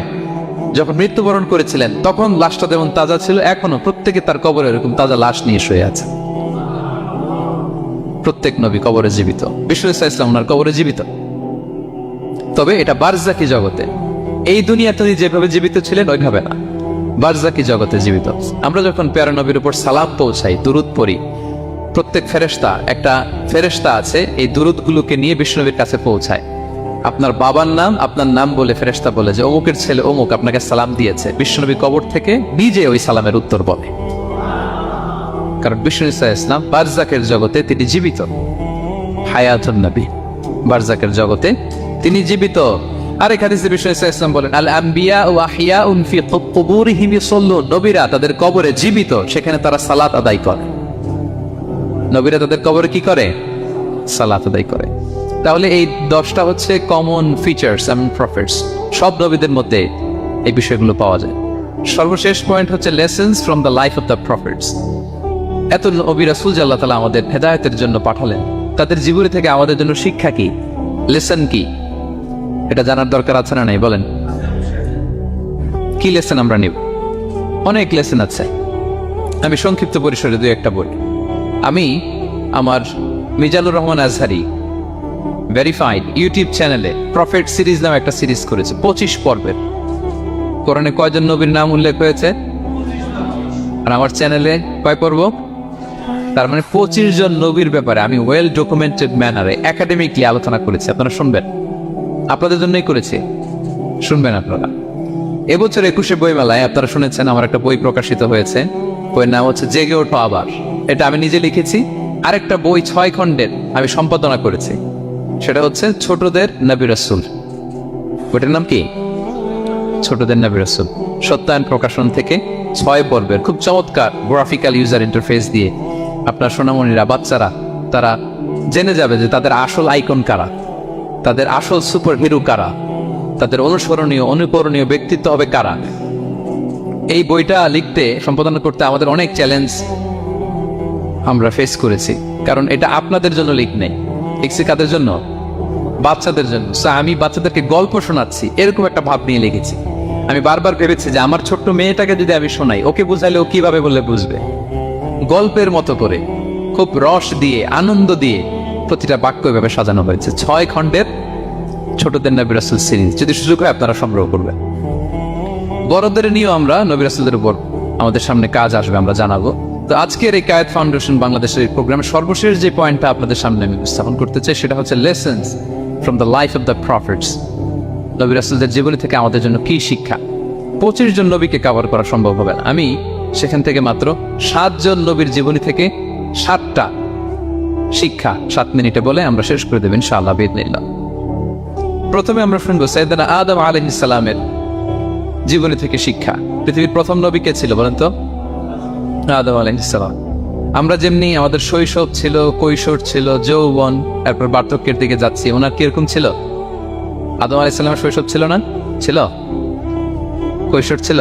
Speaker 1: যখন মৃত্যুবরণ করেছিলেন তখন লাশটা যেমন তাজা ছিল, এখনো প্রত্যেকে তার কবরে এরকম তাজা লাশ নিয়ে শুয়ে আছে। প্রত্যেক নবী কবরে জীবিত। বিষ্ণু ইসলাম ওনার কবরে জীবিত। তবে এটা বারজাকি জগতে। এই দুনিয়াতে যেভাবে জীবিত ছিলেন ওইভাবে না, বারজাকি জগতে জীবিত। আমরা যখন প্যারা নবীর উপর সালাম পৌঁছাই, দুরুদ পড়ি, প্রত্যেক ফেরেশতা, একটা ফেরেশতা আছে এই দুরুদগুলোকে নিয়ে বিষ্ণুনবীর কাছে পৌঁছায়। আপনার বাবার নাম, আপনার নাম বলে ফেরেশতা বলে যে অমুকের ছেলে অমুক আপনাকে সালাম দিয়েছে। বিষ্ণুনবী কবর থেকে নিজে ওই সালামের উত্তর বলে, কারণ বিষ্ণু ইসলাম বারজাকের জগতে তিনি জীবিত। হায়াতুন নবী, বারজাকের জগতে তিনি জীবিত। আরেক হাদিসে বিষ্ণু ইসলাম বলেন, আল আম্বিয়া ওয়া আহইয়াউন ফি কুবুরিহিম ইউসাল্লুন, নবীরা তাদের কবরে জীবিত, সেখানে তারা সালাত আদায় করে। নবীরা তাদের কবরে কি করে? সালাত আদায় করে। তাহলে এই 10টা হচ্ছে কমন ফিচার্স এন্ড প্রফিটস। সব নবীদের মধ্যে এই বিষয়গুলো পাওয়া যায়। সর্বশেষ পয়েন্ট হচ্ছে lessons from the life of the profits. এত নবী রাসূল আল্লাহ তাআলা আমাদের হেদায়েতের জন্য পাঠালেন, তাদের জীবনী থেকে আমাদের জন্য শিক্ষা কি, লেসন কি, এটা জানার দরকার আছে না নাই? বলেন, কি লেসন আমরা নিব? অনেক লেসন আছে। আমি সংক্ষিপ্ত পরিসরে 2-1টা বলি। আমি আমার মিজানুর রহমান আজহারি ভেরিফাইড ইউটিউব চ্যানেলে প্রফেট সিরিজ নামে একটা সিরিজ করেছে, 25 পর্বের। কোরআনে কয়জন নবীর নাম উল্লেখ হয়েছে? আর আমার চ্যানেলে কয় পর্ব? তার মানে 25 জন নবীর ব্যাপারে আমি ওয়েল ডকুমেন্টেড ম্যানারে একাডেমিকলি আলোচনা করেছি। আপনারা শুনবেন, আপনাদের জন্যই করেছি, শুনবেন আপনারা। এবছর 21শে বইমেলায় আপনারা শুনেছেন আমার একটা বই প্রকাশিত হয়েছে, বইয়ের নাম হচ্ছে জেগে ওঠো আবার। এটা আমি নিজে লিখেছি। আরেকটা বই 6 খণ্ডের আমি সম্পাদনা করেছি, সেটা হচ্ছে ছোটদের নবী রাসূল। বইটার নাম কি? ছোটদের নবী রাসূল। সত্যায়ন প্রকাশন থেকে 6 পর্বের খুব চমৎকার গ্রাফিক্যাল ইউজার ইন্টারফেস দিয়ে আপনার সোনামণিরা, বাচ্চারা তারা জেনে যাবে যে তাদের আসল আইকন কারা, তাদের আসল সুপার হিরো কারা, তাদের অনুসরণীয় অনুকরণীয় ব্যক্তিত্ব হবে কারা। এই বইটা লিখতে, সম্পাদনা করতে আমাদের অনেক চ্যালেঞ্জ আমরা ফেস করেছি, কারণ এটা আপনাদের জন্য লিখছি কাদের জন্য? বাচ্চাদের জন্য। আমি বাচ্চাদেরকে গল্প শোনাচ্ছি এরকম একটা ভাব নিয়ে লিখেছি। আমি বারবার ভেবেছি যে আমার ছোট্ট মেয়েটাকে যদি আমি শোনাই, ওকে বুঝাইলে ও কিভাবে বললে বুঝবে। গল্পের মতো করে খুব রস দিয়ে আনন্দ দিয়ে প্রতিটা বাক্য এভাবে সাজানো হয়েছে। 6 খণ্ডের ছোটদের নবী রাসূল সিরিজ, যদি সুযোগ হয় আপনারা সংগ্রহ করবেন। বড়দের নিয়েও আমরা নবী রাসূলদের উপর আমাদের সামনে কাজ আসবে, আমরা জানাবো। তো আজকের এই কায়েত ফাউন্ডেশন বাংলাদেশের প্রোগ্রামের সর্বশেষ যে পয়েন্টটা আপনাদের সামনে আমি উপস্থাপন করতে চাই, সেটা হচ্ছে lessons from the life of the prophets. নবী রাসূলদের জীবনী থেকে আমাদের জন্য কি শিক্ষা। 25 জন নবীকে কভার করা সম্ভব হবে না। আমি সেখান থেকে মাত্র 7 জন নবীর জীবনী থেকে 7টা শিক্ষা 7 মিনিটে বলে আমরা শেষ করে দেব ইনশাআল্লাহ বিইذنিল্লাহ। প্রথমে আমরা শুনবো সাইয়েদনা আদম আলাইহিস সালামের জীবনী থেকে শিক্ষা। পৃথিবীর প্রথম নবী কে ছিল বলেন তো? আদম আলাইহিস সালাম। আমরা যেমনি আমাদের শৈশব ছিল, কৈশোর ছিল, যৌবন, তারপর বার্ধক্যের দিকে যাচ্ছি, ওনার কিরকম ছিল? আদম আলাইহিস সালামের শৈশব ছিল না? ছিল? কৈশোর ছিল?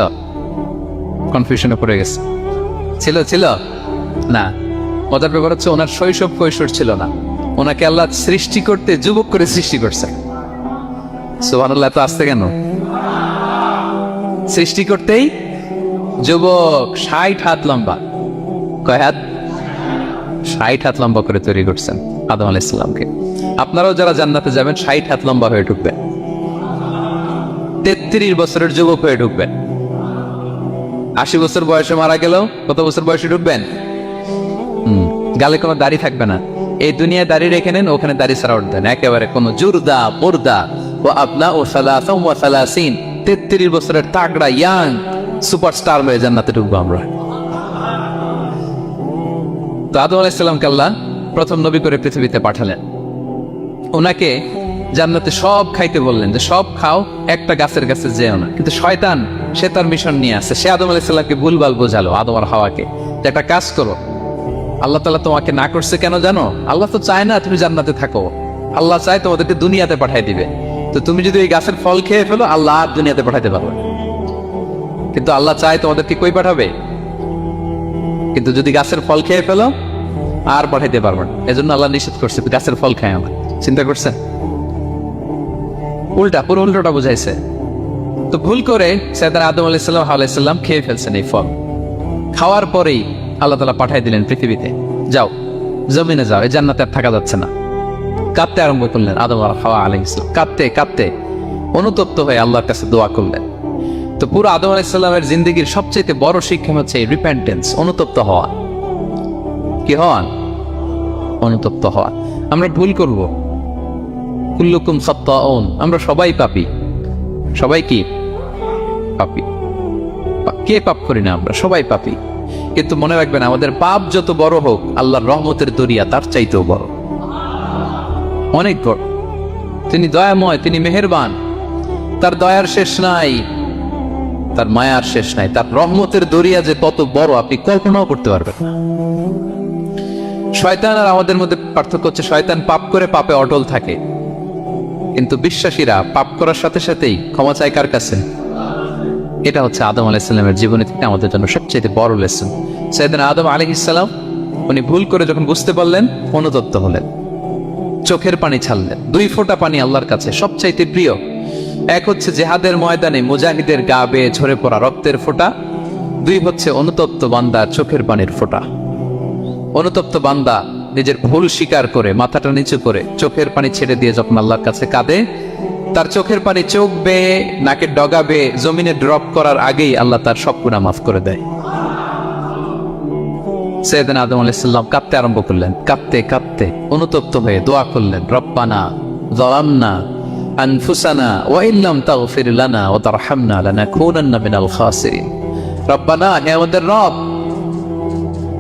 Speaker 1: কনফিউশনে পড়ে গেছে। ছিল? ছিল না। মজার ব্যাপার হচ্ছে ওনার শৈশব কৈশোর ছিল না, ওনাকে আল্লাহ সৃষ্টি করতে যুবক করে সৃষ্টি করছে। সুবহানাল্লাহ, এত আসতে কেন? সৃষ্টি করতেই যুবক, 60 হাত লম্বা। কয় হাত? 60 হাত লম্বা করে তৈরি করছেন আদম আলাইহিস সালামকে। আপনারাও যারা জান্নাতে যাবেন 60 হাত লম্বা হয়ে ঢুকবেন, 33 বছরের যুবক হয়ে ঢুকবেন। 80 বছর বয়সে মারা গেলেও কত বছর বয়সে ঢুকবেন? গালে কোনো দাড়ি থাকবে না। এই দুনিয়ায় দাড়ি রেখে নেন, ওখানে দাড়ি ছাড়া উঠবেন একেবারে কোনো জুরদা মুরদা ও আপনা ও সালাসা ওয়া সালাসিন। 33 বছরের তাগড়া ইয়াং সুপারস্টার হয়ে জান্নাতে ঢুকবো আমরা। তো আদম আলাইহিস সালামকে আল্লাহ প্রথম নবী করে পৃথিবীতে পাঠালেন। ওনাকে জান্নাতে সব খাইতে বললেন যে সব খাও, একটা গাছের কাছে যেও না। কিন্তু শয়তান সে তার মিশন নিয়ে আসে। সে আদম আলাইহিস সালামকে ভুলভাল বোঝালো, আদম আর হাওয়াকে, যে একটা কাজ করো, আল্লাহ তাআলা তোমাকে না করছে কেন জানো? আল্লাহ তো চায় না তুমি জান্নাতে থাকো, আল্লাহ চায় তোমাদেরকে দুনিয়াতে পাঠাই দিবে। তো তুমি যদি এই গাছের ফল খেয়ে ফেলো, আল্লাহ আর দুনিয়াতে পাঠাইতে পারবে। কিন্তু আল্লাহ চায় তোমাদেরকে কই পাঠাবে? কিন্তু যদি গাছের ফল খেয়ে ফেলো আর পাঠাইতে পারবে না। এজন্য আল্লাহ নিষেধ করছে গাছের ফল খায় আমার। চিন্তা করছেন? উল্টা, পুরো উল্টোটা বুঝাইছে। তো ভুল করে সাইয়েদনা আদম আলাইহিস সালাম হাওয়া আলাইহিস সালাম খেয়ে ফেলছেন এই ফল। খাওয়ার পরেই আল্লাহ তাআলা পাঠাই দিলেন পৃথিবীতে, যাও জমিনে যাও, এই জান্নাতে আর থাকা যাচ্ছে না। কাঁদতে আরম্ভ করলেন আদম আর হাওয়া আলাইহিস সালাম। কাঁদতে কাঁদতে অনুতপ্ত হয়ে আল্লাহর কাছে দোয়া করলেন। তো পুরো আদম আলাইহিস সালামের জিন্দেগির সবচেয়ে বড় শিক্ষা হচ্ছে রিপেন্টেন্স, অনুতপ্ত হওয়া। কি হওয়া? অনুতপ্ত হওয়া। আমরা ভুল করব, কুল্লুকুম খাত্তাউন, আমরা সবাই পাপী। সবাই কি পাপী? কে পাপ করি না? আমরা সবাই পাপী। কিন্তু মনে রাখবেন, আমাদের পাপ যত বড় হোক, আল্লাহর রহমতের দরিয়া তার চাইতেও বড়, অনেক বড়। তিনি দয়াময়, তিনি মেহেরবান, তার দয়ার শেষ নাই, তার মায়ার শেষ নাই। তার রহমতের দরিয়া যে কত বড় আপনি কল্পনাও করতে পারবেন না। শয়তান আর আমাদের মধ্যে পার্থক্য হচ্ছে, শয়তান পাপ করে পাপে অটল থাকে, কিন্তু বিশ্বাসীরা পাপ করার সাথে সাথেই ক্ষমা চায় কার কাছে? এটা হচ্ছে আদম আলাইহিস সালামের জীবনী থেকে আমাদের জন্য সবচেয়ে বড় লেসন। সাইয়েদনা আদম আলাইহিস সালাম উনি ভুল করে যখন বুঝতে পারলেন, অনুতপ্ত হলেন, চোখের পানি ছাড়লেন। 2 ফোঁটা পানি আল্লাহর কাছে সবচাইতে প্রিয়। এক হচ্ছে জিহাদের ময়দানে মুজাহিদের গা বেয়ে ঝরে পড়া রক্তের ফোঁটা, 2 হচ্ছে অনুতপ্ত বান্দার চোখের পানির ফোঁটা। অনুতপ্ত বান্দা নিজের ভুল স্বীকার করে মাথাটা নিচু করে চোখের পানি ছেড়ে দিয়ে যখন আল্লাহর কাছে কাঁদে, তার চোখের পানি চোখ বেয়ে নাকের ডগা বেয়ে জমিনে ড্রপ করার আগেই আল্লাহ তার সব গুনাহ মাফ করে দেয়। সাইয়েদনা আদম আলাইহিস সালাম কাঁদতে আরম্ভ করলেন। কাঁদতে কাঁদতে অনুতপ্ত হয়ে দোয়া করলেন, রব্বানা যালামনা আনফুসানা ওয়া ইল্লাম তাগফির লানা ওয়া তারহামনা লানাকুনান্না মিনাল খাসিরিন। রব্বানা, হে আমাদের রব,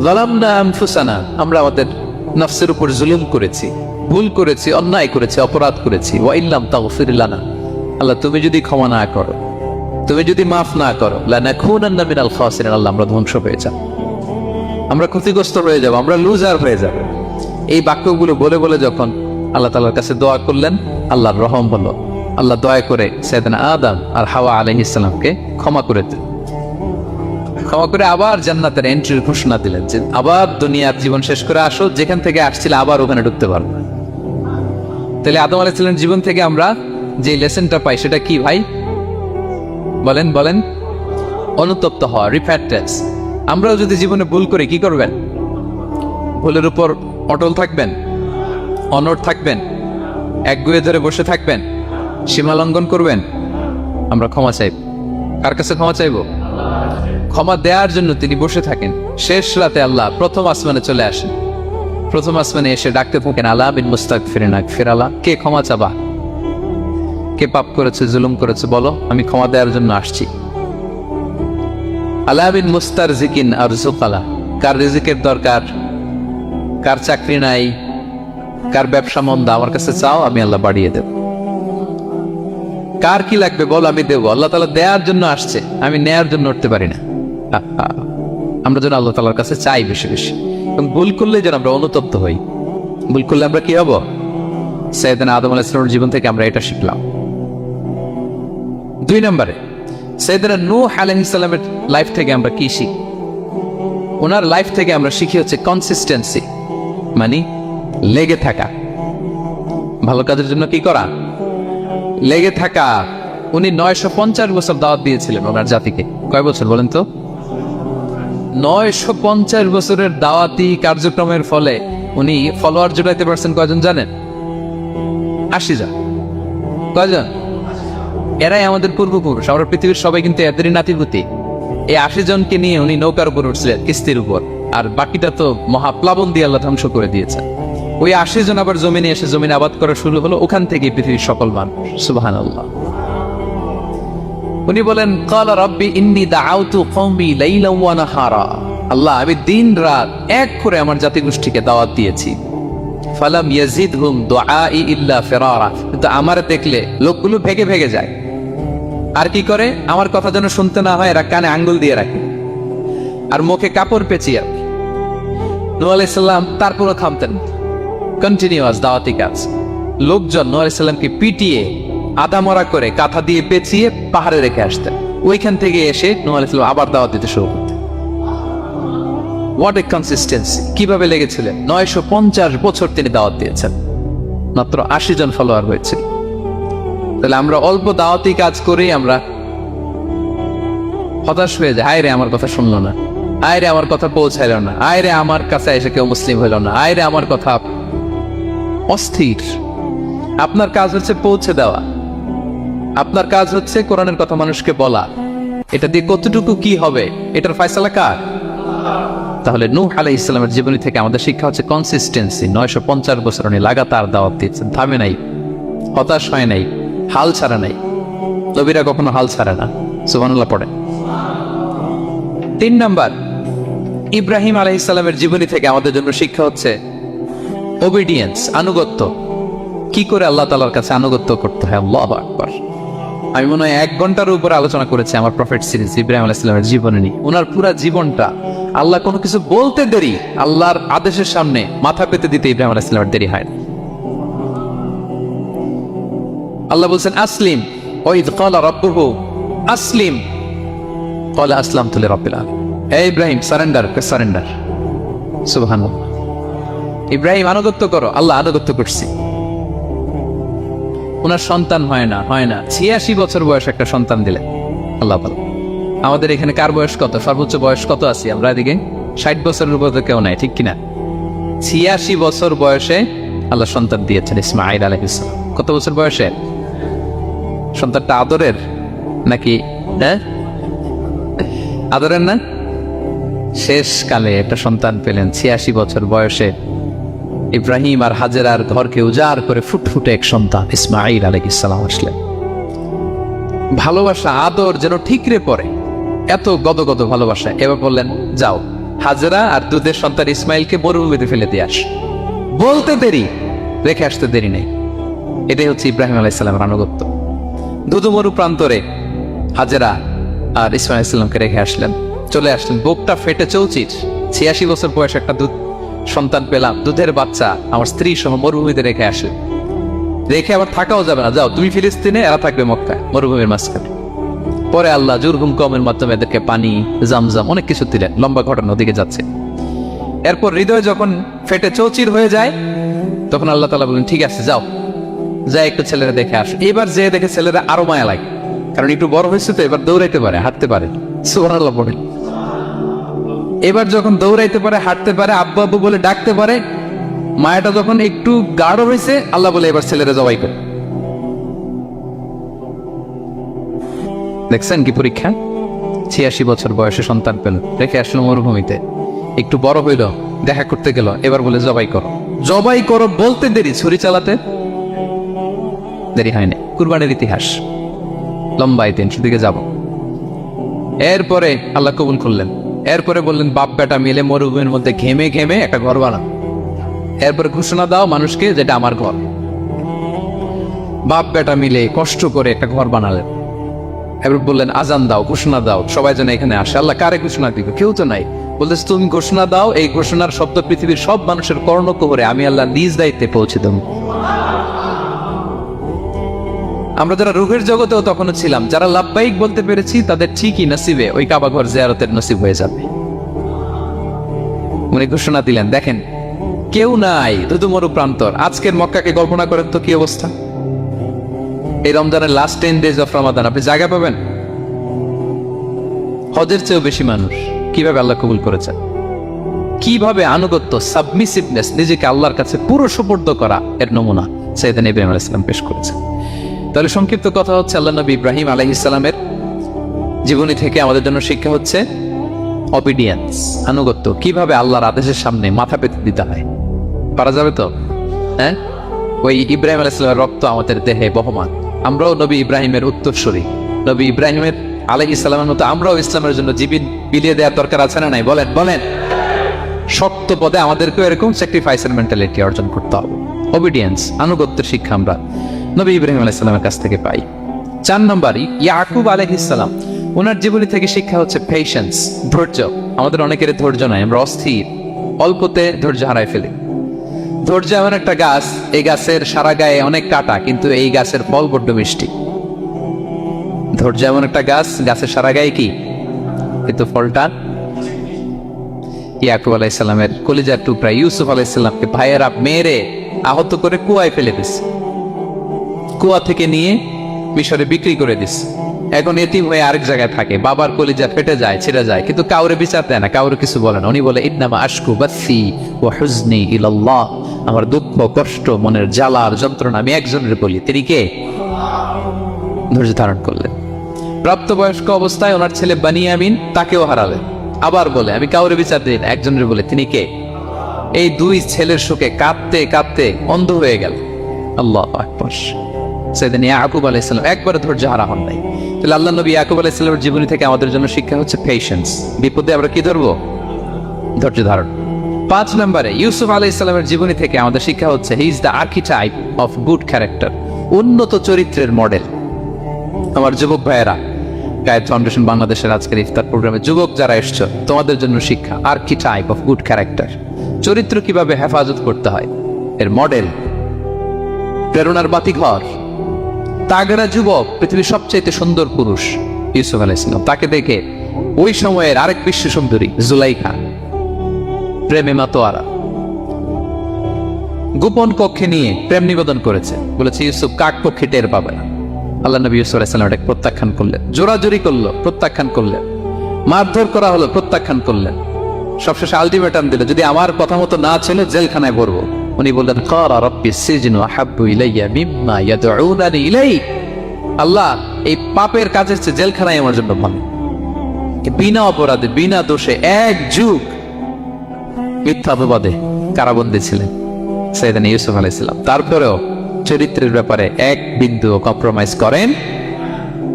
Speaker 1: যালামনা আনফুসানা, আমরা আমাদের নফসের উপর জুলুম করেছি, ভুল করেছি, অন্যায় করেছি, অপরাধ করেছি। ওয়া ইল্লাম তাগফির লানা, আল্লাহ তুমি যদি ক্ষমা না করো, তুমি যদি মাফ না করো, লানাকুনান্না মিনাল খাসিরিন, আল্লাহ আমরা ধ্বংস হয়ে যাব, আমরা ক্ষতিগ্রস্ত হয়ে যাব, আমরা লুজার হয়ে যাব। এই বাক্যগুলো বলে বলে যখন আল্লাহ তাআলার কাছে দোয়া করলেন, আল্লাহর রহম হলো। আল্লাহ দয়া করে সাইয়েদনা আদম আর হাওয়া আলাইহিস সালামকে ক্ষমা করে দিলেন। ক্ষমা করে আবার জান্নাতের এন্ট্রির ঘোষণা দিলেন যে আবার দুনিয়ার জীবন শেষ করে আসো, যেখান থেকে আসছিলে আবার ওখানে ঢুকতে পারবে। তাহলে আদম আলাইহিস সালামের জীবন থেকে আমরা যে লেসনটা পাই সেটা কি ভাই? বলেন বলেন। অনুতপ্ত হওয়া, রিপেন্টেন্স। আমরাও যদি জীবনে ভুল করি কি করবেন? ভুলের উপর অটল থাকবেন, অনড় থাকবেন, একগুঁয়ে ধরে বসে থাকবেন, সীমা লঙ্ঘন করবেন? আমরা ক্ষমা চাইব। কার কাছে ক্ষমা চাইব? ক্ষমা দেওয়ার জন্য তিনি বসে থাকেন। শেষ রাতে আল্লাহ প্রথম আসমানে চলে আসেন। প্রথম আসমানে এসে ডাকতে থাকেন, আলা বিন মুস্তাগফিরিন আগফিরালা। কে ক্ষমা চাবা? কে পাপ করেছে, জুলুম করেছে বলো, আমি ক্ষমা দেওয়ার জন্য আসছি। আলা বিন মুস্তারজিকিন আরজুকালা। কার রিজিকের দরকার, কার চাকরি নাই, কার ব্যবসা মন্দা, আমার কাছে চাও, আমি আল্লাহ বাড়িয়ে দেব। কার কি লাগবে বল, আমি দেবো। আল্লাহ তাআলা দেওয়ার জন্য আসছে, আমি নেয়ার জন্য উঠতে পারি না। আমরা যেন আল্লাহ তাআলার কাছে চাই বেশি বেশি, এবং ভুল করলে যেন আমরা অনুতপ্ত হই। ভুল করলে আমরা কি হব? সাইয়েদনা আদম আলাইহিস সালামের জীবন থেকে আমরা এটা শিখলাম। 2 নম্বরে সাইয়েদনা নূহ আলাইহিস সালামের লাইফ থেকে আমরা কি শিখি? ওনার লাইফ থেকে আমরা শিখি হচ্ছে কনসিস্টেন্সি, মানে লেগে থাকা। ভালো কাজের জন্য কি করা? লেগে থাকা। উনি 950 বছর দাওয়াত দিয়েছিলেন ওনার জাতিকে। কয় বছর বলেন তো? 950 বছরের দাওয়াতি কার্যক্রমের ফলে উনি ফলোয়ার জোটাইতে পারছেন কয়জন জানেন? 80 জন। কয়জন? এরাই আমাদের পূর্বপুরুষ। আমরা পৃথিবীর সবাই কিন্তু এদেরই নাতিপুতি। এই 80 জনকে নিয়ে উনি নৌকার উপর উঠছিলেন, কিস্তির উপর। আর বাকিটা তো মহাপ্লাবন দিয়ে আল্লাহ ধ্বংস করে দিয়েছেন। ওই 80 জন আবার জমিনে এসে জমিনে আবাদ করা শুরু হলো, ওখান থেকে পৃথিবীর সকল মানুষ। সুবহানাল্লাহ। উনি বলেন, ক্বালা রাব্বি ইন্নী দাআউতু কওমি লাইলান ওয়া নাহারা। আল্লাহ, আমি দিন রাত এক করে আমার জাতিগোষ্ঠীকে দাওয়াত দিয়েছি। ফালাম ইয়াজিদহুম দুআই ইল্লা ফিরারা। কিন্তু আমার দেখলে লোকগুলো ভেগে ভেগে যায়। আর কি করে? আমার কথা যেন শুনতে না হয়, এরা কানে আঙ্গুল দিয়ে রাখে আর মুখে কাপড় পেঁচিয়ে। নূহ আলাইহিস সালাম তারপরও থামতেন, কন্টিনিউয়াস দাওয়াতি কাজ। লোকজন নূহ আলাইহিস সালামকে পিটিয়ে আধামরা করে কাঁথা দিয়ে পেঁচিয়ে পাহাড়ে রেখে আসতেন। ওইখান থেকে এসে নূহ আলাইহিস সালাম আবার দাওয়াত দিতে শুরু করতেন। What a consistency! কিভাবে লেগেছিলেন! 950 বছর তিনি দাওয়াত দিয়েছেন, মাত্র 80 জন ফলোয়ার হয়েছিল। তাহলে আমরা অল্প দাওয়াতি কাজ করেই আমরা হতাশ হয়ে যাই। হায় রে, আমার কথা শুনলো না, আয় রে আমার কথা পৌঁছাইল না, আয় রে আমার কাছে এসে কেউ মুসলিম হইল না, আয় রে আমার কথা। অস্থির। আপনার কাজ হচ্ছে পৌঁছে দেওয়া, আপনার কাজ হচ্ছে কোরআনের কথা মানুষকে বলা। এটা দিয়ে কতটুকু কি হবে এটার ফয়সালা কার? তাহলে নূহ আলাইহিস সালামের জীবনী থেকে আমাদের শিক্ষা হচ্ছে কনসিস্টেন্সি। 950 বছর উনি লাগাতার দাওয়াত দিয়েছেন, থামে নাই, হতাশ হয় নাই, হাল ছাড়া নাই। নবীরা কখনো হাল ছাড়ে না। সুবহানাল্লাহ পড়ে। 3 নাম্বার, ইব্রাহিম আলাইহিস সালামের জীবনী থেকে আমাদের জন্য শিক্ষা হচ্ছে ওবিডিয়েন্স, আনুগত্য। কি করে আল্লাহ তাআলার কাছে আনুগত্য করতে হয়। আল্লাহু আকবার। আমি মনে হয় 1 ঘন্টার উপর আলোচনা করেছি আমার প্রফেট সিরিজ ইব্রাহিম আলাইহিস সালামের জীবনী নিয়ে। ওনার পুরো জীবনটা, আল্লাহ কোনো কিছু বলতে দেরি, আল্লাহর আদেশের সামনে মাথা পেতে দিতে ইব্রাহিম আলাইহিস সালামের দেরি হয় না। আল্লাহ বলছেন আসলিম, ওয়াইদ ক্বালা রাব্বুহু আসলিম ক্বালা আসলামতু লিরাব্বিল আলামিন। হে ইব্রাহিম, সারেন্ডার, সারেন্ডার। সুবহানাল্লাহ। ইব্রাহিম আনুগত্য করো। আল্লাহ আনুগত্য করছি। ওনার সন্তান হয় না 86 বছর বয়স একটা সন্তান দিলেন আল্লাহ পাক। আমাদের এখানে কার বয়স কত? সর্বোচ্চ বয়স কত আছি আমরা? এদিকে 60 বছরের উপর তো কেউ নাই, ঠিক কিনা? 86 বছর বয়সে আল্লাহ সন্তান দিয়েছেন, ইসমাঈল আলাইহিস সালাম। কত বছর বয়সে? সন্তানটা আদরের নাকি? হ্যাঁ, আদরের না? শেষ কালে একটা সন্তান পেলেন 86 বছর বয়সে। ইব্রাহিম আর হাজেরার ঘরকে উজাড় করে ফুটফুটে এক সন্তান ইসমাঈল আলাইহিস সালাম আসলেন। ভালোবাসা, আদর যেন ঠিকরে পড়ে, এত গদগদ ভালোবাসা। এবার বললেন, যাও হাজেরা আর দুধের সন্তান ইসমাইলকে মরুভূমিতে ফেলে দিয়ে আস। বলতে দেরি, রেখে আসতে দেরি নেই। এটাই হচ্ছে ইব্রাহিম আলাইহিস সালামের আনুগত্য। দুধুমরু প্রান্তরে হাজেরা আর ইসমাইল আলাইহিস সালামকে রেখে আসলেন, চলে আসলেন। বুকটা ফেটে চৌচির। 86 বছর বয়সে একটা দুধ সন্তান পেলাম, দুধের বাচ্চা, আমার স্ত্রী সহ মরুভূমিতে রেখে আসে। রেখে আবার থাকাও যাবে না, যাও তুমি ফিলিস্তিনে, এরা থাকবে মক্কায়, মরুভূমির মাঝখানে। পরে আল্লাহ জুরহুম কওমের মাধ্যমে এদেরকে পানি, জামজাম, অনেক কিছু দিলেন। লম্বা ঘটনা, ওদিকে যাচ্ছে। এরপর হৃদয় যখন ফেটে চৌচির হয়ে যায়, তখন আল্লাহ তাআলা বলেন, ঠিক আছে যাও, যা একটু ছেলেরা দেখে আসো। এবার যে দেখে ছেলেরা আরো মায়া লাগে, কারণ একটু বড় হয়েছে তো, এবার দৌড়াইতে পারে, হাঁটতে পারে। সুবহানাল্লাহ পড়ে। এবার যখন দৌড়াইতে পারে, হাঁটতে পারে, আব্বু আব্বু বলে ডাকতে পারে, মায়াটা যখন একটু গাঢ় হয়েছে, আল্লাহ বলে এবার ছেলেরা জবাই করে। দেখছেন কি পরীক্ষা? 86 বছর বয়সে সন্তান পেল, রেখে আসলো মরুভূমিতে, একটু বড় হইল, দেখা করতে গেল, এবার বলে জবাই করো। জবাই করো বলতে দেরি, ছুরি চালাতে দেরি হয়নি। কুরবানির ইতিহাস লম্বা ইতিহাস, সেদিকে যাব। এরপরে আল্লাহ কবুল করলেন। এরপরে বললেন বাপ বেটা মিলে মরুভূমির মধ্যে ঘেমে ঘেমে একটা ঘর বানাও। এরপরে ঘোষণা দাও মানুষকে, যেটা আমার ঘর। বাপ বেটা মিলে কষ্ট করে একটা ঘর বানালেন। এবার বললেন আজান দাও, ঘোষণা দাও, সবাই যেন এখানে আসে। আল্লাহ কারে ঘোষণা দিবে? কেউ তো নাই। বলতেছে তুমি ঘোষণা দাও, এই ঘোষণার শব্দ পৃথিবীর সব মানুষের কর্ণকুহরে আমি আল্লাহ নিজ দায়িত্বে পৌঁছে দেব। আমরা যারা রুহের জগতেও তখনও ছিলাম, যারা লাব্বাইক বলতে পেরেছি, তাদের ঠিকই নসিবে ওই কাবা ঘর জিয়ারতের নসিব হয়ে যাবে। উনি ঘোষণা দিলেন, দেখেন কেউ নাই, ধুধুমরু প্রান্তর। আজকের মক্কাকে কল্পনা করেন তো কি অবস্থা। এই রমজানের লাস্ট 10 days অফ রমাদান আপনি জায়গা পাবেন? হজের চেয়েও বেশি মানুষ। কিভাবে আল্লাহ কবুল করেছেন, কিভাবে আনুগত্য, সাবমিসিভনেস, নিজেকে আল্লাহর কাছে পুরো সুপর্দ করা এর নমুনা সাইয়েদনা ইব্রাহিম আলাইহিস সালাম পেশ করেছেন। তাহলে সংক্ষিপ্ত কথা হচ্ছে, আল্লাহ নবী ইব্রাহিম আলাইহিস সালামের জীবনী থেকে আমাদের জন্য শিক্ষা হচ্ছে অবিডিয়েন্স, আনুগত্য। কিভাবে আল্লাহর আদেশের সামনে মাথা পেতে দিতে হয়। পারা যাবে তো? হ্যাঁ, ওই ইব্রাহিম আলাইহিস সালামের রক্ত আমাদের দেহে বহমান। আমরাও নবী ইব্রাহিমের উত্তরসূরি। নবী ইব্রাহিমের আলাইহিস সালামের মতো আমরাও ইসলামের জন্য জীবন বিলিয়ে দেওয়ার দরকার আছে না নাই? বলেন বলেন। শক্ত পদে আমাদেরকেও এরকম স্যাক্রিফাইসের মেন্টালিটি অর্জন করতে হবে। অবিডিয়েন্স, আনুগত্যের শিক্ষা আমরা নবী ইব্রাহিম আলাইহিস সালামের কাছ থেকে পাই। 4 নম্বর, ইয়াকুব আলাইহিস সালাম, ওনার জীবনী থেকে শিক্ষা হচ্ছে পেশেন্স, ধৈর্য। আমাদের অনেকের ধৈর্য নাই, আমরা অস্থির, অল্পতে ধৈর্য হারাই ফেলি। ধৈর্য এমন একটা গাছ, এই গাছের সারা গায়ে অনেক কাঁটা, কিন্তু এই গাছের ফল বড্ড মিষ্টি। ধৈর্য এমন একটা গাছ, গাছের সারা গায়ে কি, কিন্তু ফলটা। ইয়াকুব আলাইহিস সালামের কলিজার টুকরা ইউসুফ আলাইহিস সালামকে ভাইয়েরা মেরে আহত করে কুয়ায় ফেলে দিছে। কুয়া থেকে নিয়ে মিশরে বিক্রি করে দিছে। এখন এতিম হয়ে আরেক জায়গায় থাকে, বাবার কলিজা ফেটে যায়, ছিঁড়ে যায়, কিন্তু কাউরে বিচার দেয় না, কাউরে কিছু বলে না। উনি বলে ইন্নামা আশকু বাসি ওয়া হুজনি ইলাল্লাহ, আমার দুঃখ কষ্ট মনের জ্বালার যন্ত্রণা আমি একজনের বলি, তিনি কে? ধৈর্য ধারণ করলেন। প্রাপ্তবয়স্ক অবস্থায় ওনার ছেলে বানিয়ামিন, তাকেও হারালেন। আবার বলে আমি কাউরে বিচার দিই না, একজনের বলে, তিনি কে? এই 2 ছেলের শোকে কাঁদতে কাঁদতে অন্ধ হয়ে গেল। আল্লাহু আকবার। সাইয়েদনা ইয়াকুব আলাইহিস সালাম একবারে ধৈর্য হারা হন নাই। তাহলে আল্লাহ নবী ইয়াকুব আলাইহিস সালামের জীবনী থেকে আমাদের জন্য শিক্ষা হচ্ছে পেশেন্স। বিপদে আমরা কি ধরবো? ধৈর্য ধারণ। 5 নম্বরে, ইউসুফ আলাইহিস সালামের জীবনী থেকে আমাদের শিক্ষা হচ্ছে he is the archetype of good character, উন্নত চরিত্রের মডেল। আমার যুবক ভাইয়েরা, গায়েত ফাউন্ডেশন বাংলাদেশের আজকের ইফতার প্রোগ্রামে যুবক যারা এসছো, তোমাদের জন্য শিক্ষা আর্কিটাইপ অফ গুড ক্যারেক্টার, চরিত্র কিভাবে হেফাজত করতে হয় এর মডেল, প্রেরণার বাতিঘর। তাগড়া যুবক, পৃথিবীর সবচেয়ে সুন্দর পুরুষ ইউসুফ আলাইহিস সালাম। তাকে দেখে ওই সময়ের আরেক বিশ্ব সুন্দরী জুলাইখা প্রেমে মাতোয়ারা গোপন কক্ষে নিয়ে প্রেম নিবেদন করেছে, বলেছে ইউসুফ কাক পক্ষে টের পাবে না। আল্লাহ নবী ইউসুফ আলাইহিস সালাম এটা প্রত্যাখ্যান করলেন। জোরাজুরি করলো, প্রত্যাখ্যান করলেন। মারধর করা হলো, প্রত্যাখ্যান করলেন। সবশেষে আলটিমেটাম দিল, যদি আমার কথা মতো না চলে জেলখানায় ভরবো। উনি বললেন ক্বালা রাব্বি সিজনু আহাব্বু ইলাইয়া মিম্মা ইয়াদউনানি ইলাই, আল্লাহ এই পাপের কাজের চেয়ে জেলখানায় আমার জন্য ভালো। বিনা অপরাধে, বিনা দোষে 1 যুগ মিথ্যা অপবাদে কারাবন্দী ছিলেন সাইয়েদনা ইউসুফ আলাইহিস সালাম। তারপরেও চরিত্রের ব্যাপারে 1 বিন্দু কম্প্রোমাইজ করেন।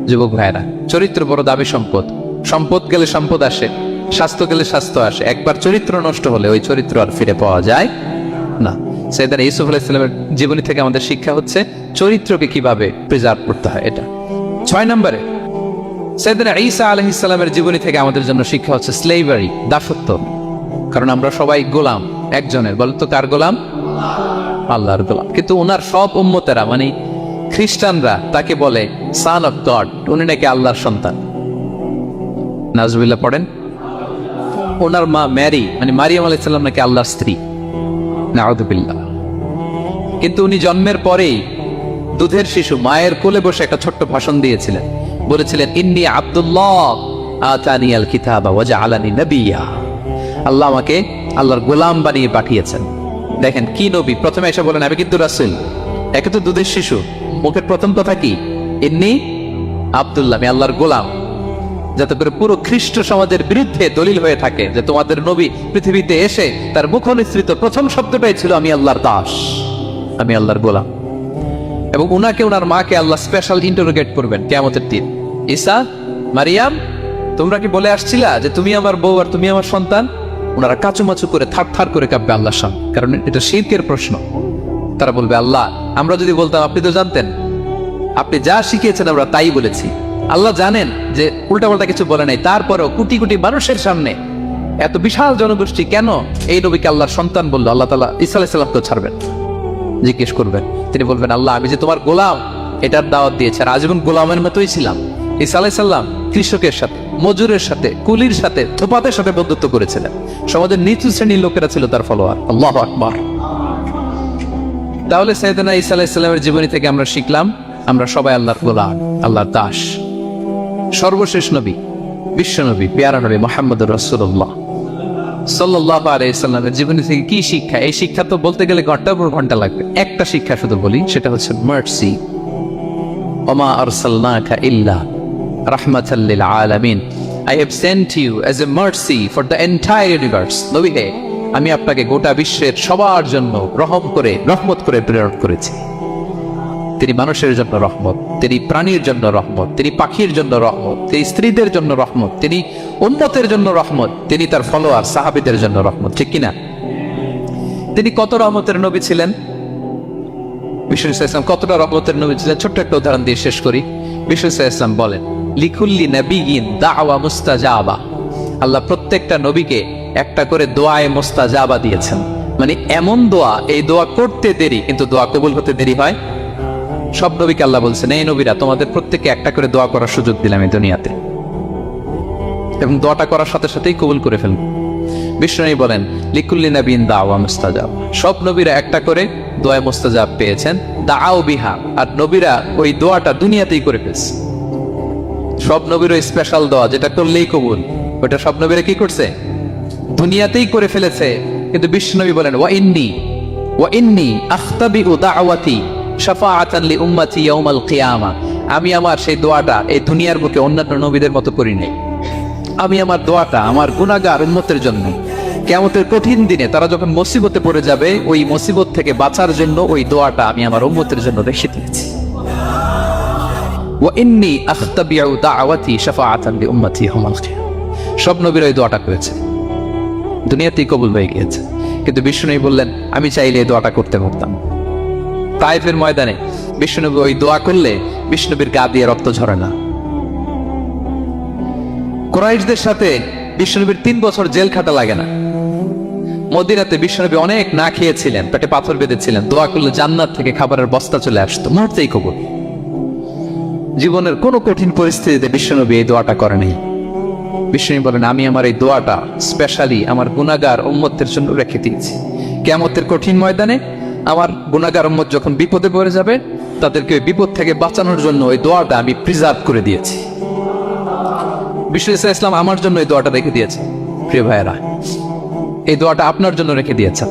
Speaker 1: যুবক ভাইরা, চরিত্র বড় দামি সম্পদ। সম্পদ গেলে সম্পদ আসে, স্বাস্থ্য গেলে স্বাস্থ্য আসে, একবার চরিত্র নষ্ট হলে ওই চরিত্র আর ফিরে পাওয়া যায় না। সাইয়েদনা ইউসুফ আলাইহিস সালামের জীবনী থেকে আমাদের শিক্ষা হচ্ছে চরিত্রকে কিভাবে প্রিজার্ভ করতে হয় এটা। 6 নম্বরে, সাইয়েদনা ঈসা আলাইহিস সালামের জীবনী থেকে আমাদের জন্য শিক্ষা হচ্ছে স্লেভারি, দাসত্ব। কারণ আমরা সবাই গোলাম একজনের, বলতো কার গোলাম? আল্লাহর গোলাম। কিন্তু ওনার সব উম্মতেরা, মানে খ্রিস্টানরা তাকে বলে সান অফ গড, উনি নাকি আল্লাহর সন্তান। নাউজুবিল্লাহ পড়েন। ওনার মা ম্যারি, মানে মারিয়াম আলাইহিস সালাম নাকি আল্লাহর স্ত্রী। নাউযুবিল্লাহ। কিন্তু উনি জন্মের পরেই দুধের শিশু মায়ের কোলে বসে একটা ছোট্ট ভাষণ দিয়েছিলেন, বলেছিলেন ইন্নী আব্দুল্লাহ আতানিয়াল কিতাবা ওয়া জাআলানি নাবিয়্যা। আল্লাহ আমাকে আল্লাহর গোলাম বানিয়ে পাঠিয়েছেন। দেখেন কি নবী, প্রথমে এসে বলেন আমি কিন্তু রাসূল, একে তো দুধের শিশু, মুখের প্রথম কথা কি ইন্নী আব্দুল্লাহ, আমি আল্লাহর গোলাম, যাতে করে পুরো খ্রিস্ট সমাজের বিরুদ্ধে দলিল হয়ে থাকে যে তোমাদের নবী পৃথিবীতে এসে তার মুখ নিঃসৃত প্রথম শব্দটাই ছিল আমি আল্লাহর দাস, আমি আল্লাহর গোলাম। এবং উনাকে ওনার মাকে আল্লাহ স্পেশাল ইন্টারোগেট করবেন কিয়ামতের দিন, ঈসা মারিয়াম তোমরা কি বলে আসছিলা যে তুমি আমার বউ আর তুমি আমার সন্তান? ওনারা কাচুমাচু করে থার থার করে কাঁপবে আল্লাহর সামনে, কারণ এটা শিরকের প্রশ্ন। তারা বলবে আল্লাহ আমরা যদি বলতাম আপনি তো জানতেন, আপনি যা শিখিয়েছেন আমরা তাই বলেছি। আল্লাহ জানেন যে উল্টাপাল্টা কিছু বলে নাই, তারপরেও কোটি কোটি মানুষের সামনে এত বিশাল জনগোষ্ঠী কেন এই নবীকে আল্লাহর সন্তান বললো? আল্লাহ তাআলা ঈসা আলাইহিস সালামকে ছাড়বেন, জিজ্ঞেস করবেন, তিনি বলবেন আল্লাহ আমি যে তোমার গোলাম এটার দাওয়াত দিয়েছি, আর আজীবন গোলামের মতোই ছিলাম। ঈসা আলাইহিস সালাম কৃষকের সাথে, মজুরের সাথে, কুলির সাথে, ধোপাতের সাথে বন্ধুত্ব করেছিলেন। সমাজের নিচু শ্রেণীর লোকেরা ছিল তার ফলোয়ার। আল্লাহু আকবার। তাহলে সাইয়েদনা ঈসা আলাইহিস সালামের জীবনী থেকে আমরা শিখলাম আমরা সবাই আল্লাহর গোলাম, আল্লাহর দাস। সর্বশেষ নবী, বিশ্ব নবী, পেয়ারা নবী মুহাম্মদুর রাসূলুল্লাহ সাল্লাল্লাহু আলাইহি ওয়াসাল্লামের জীবনী থেকে কি শিক্ষা? এই শিক্ষা তো বলতে গেলে ঘন্টার পর ঘন্টা লাগবে। একটা শিক্ষা শুধু বলি, সেটা হচ্ছে মার্সি। ওমা আরসালনাকা ইল্লা রাহমাতাল লিল আলামিন, I have sent you as a mercy for the entire universe. নবী হে, আমি আপনাকে গোটা বিশ্বের সবার জন্য রহমত করে প্রেরণ করেছি। তিনি মানুষের জন্য রহমত, তিনি প্রাণীর জন্য রহমত, তিনি পাখির জন্য রহমত, তিনি স্ত্রীদের জন্য রহমত, তিনি উম্মতের জন্য রহমত, তিনি তার ফলোয়ার সাহাবীদের জন্য রহমত। ঠিক কিনা? তিনি কত রহমতের নবী ছিলেন? বিষ্ণু ইসলাম কতটা রহমতের নবী ছিলেন? ছোট্ট একটা উদাহরণ দিয়ে শেষ করি। বিষ্ণু ইসলাম বলেন লিকুল্লি নাবিয়িন দাওয়া মুস্তাজাবা, আল্লাহ প্রত্যেকটা নবীকে একটা করে দোয়ায়ে মুস্তাজাবা দিয়েছেন। মানে এমন দোয়া, এই দোয়া করতে দেরি কিন্তু দোয়া কবুল হতে দেরি হয়। সব নবীকে আল্লাহ বলছেন এই নবীরা তোমাদের প্রত্যেককে একটা করে দোয়া করার সুযোগ দিলাম এই দুনিয়াতে, এবং দোয়াটা করার সাথে সাথেই কবুল করে ফেলব। বিষ্ণু বলেন লিকুল্লি নাবিয়িন দাওয়া মুস্তাজাব, সব নবীরা একটা করে দোয়া মুস্তাজাব পেয়েছেন। দাআউ বিহা, আর নবীরা ওই দোয়াটা দুনিয়াতেই করে ফেলছে। সব নবীর ওই স্পেশাল দোয়া যেটা করলেই কবুল, ওটা সব নবীরা কি করছে? দুনিয়াতেই করে ফেলেছে। কিন্তু বিষ্ণু বলেন ওয়া ইন্নী আখতাবিউ দাওয়াতি শাফাআতান লি উম্মতি ইয়াউমাল কিয়ামা, আমি আমার সেই দোয়াটা এই দুনিয়ার বুকে অন্যান্য নবীদের মতো করি নাই। আমি আমার দোয়াটা আমার গুনাহগার উম্মতের জন্য কিয়ামতের কঠিন দিনে তারা যখন মুসিবতে পড়ে যাবে, ওই মুসিবত থেকে বাঁচার জন্য ওই দোয়াটা আমি আমার উম্মতের জন্য রেখে দিয়েছি। ওয়া ইন্নী আখতাবিউ দাওয়াতি শাফাআতান লি উম্মতি ইয়াউমাল কিয়ামা, সব নবীরা এই দোয়াটা করেছে, দুনিয়াতেই কবুল হয়ে গিয়েছে। কিন্তু বিষ্ণু বললেন আমি চাইলে এই দোয়াটা করতে পারতাম। তায়েফের ময়দানে বিষ্ণুনবী ওই দোয়া করলে বিষ্ণুনবীর গা দিয়ে রক্ত ঝরে না। কুরাইশদের সাথে বিষ্ণুনবীর 3 বছর জেল খাটা লাগে না। মদিনাতে বিষ্ণুনবী অনেক না খেয়েছিলেন, পেটে পাথর বেঁধেছিলেন, দোয়া করলে জান্নাত থেকে খাবারের বস্তা চলে আসতো, মুহূর্তেই কবুল। জীবনের কোনো কঠিন পরিস্থিতিতে বিষ্ণুনবী এই দোয়াটা করেনি। বিষ্ণু বলেন আমি আমার এই দোয়াটা স্পেশালি আমার গুনাহগার উম্মতের জন্য রেখে দিয়েছি। কিয়ামতের কঠিন ময়দানে আমার গুনাহগার উম্মত যখন বিপদে পড়ে যাবে, তাদেরকে ওই বিপদ থেকে বাঁচানোর জন্য ওই দোয়াটা আমি প্রিজার্ভ করে দিয়েছি। বিষ্ণু ইসলাম আমার জন্য এই দোয়াটা রেখে দিয়েছে। প্রিয় ভাইয়েরা, এই দোয়াটা আপনার জন্য রেখে দিয়েছেন।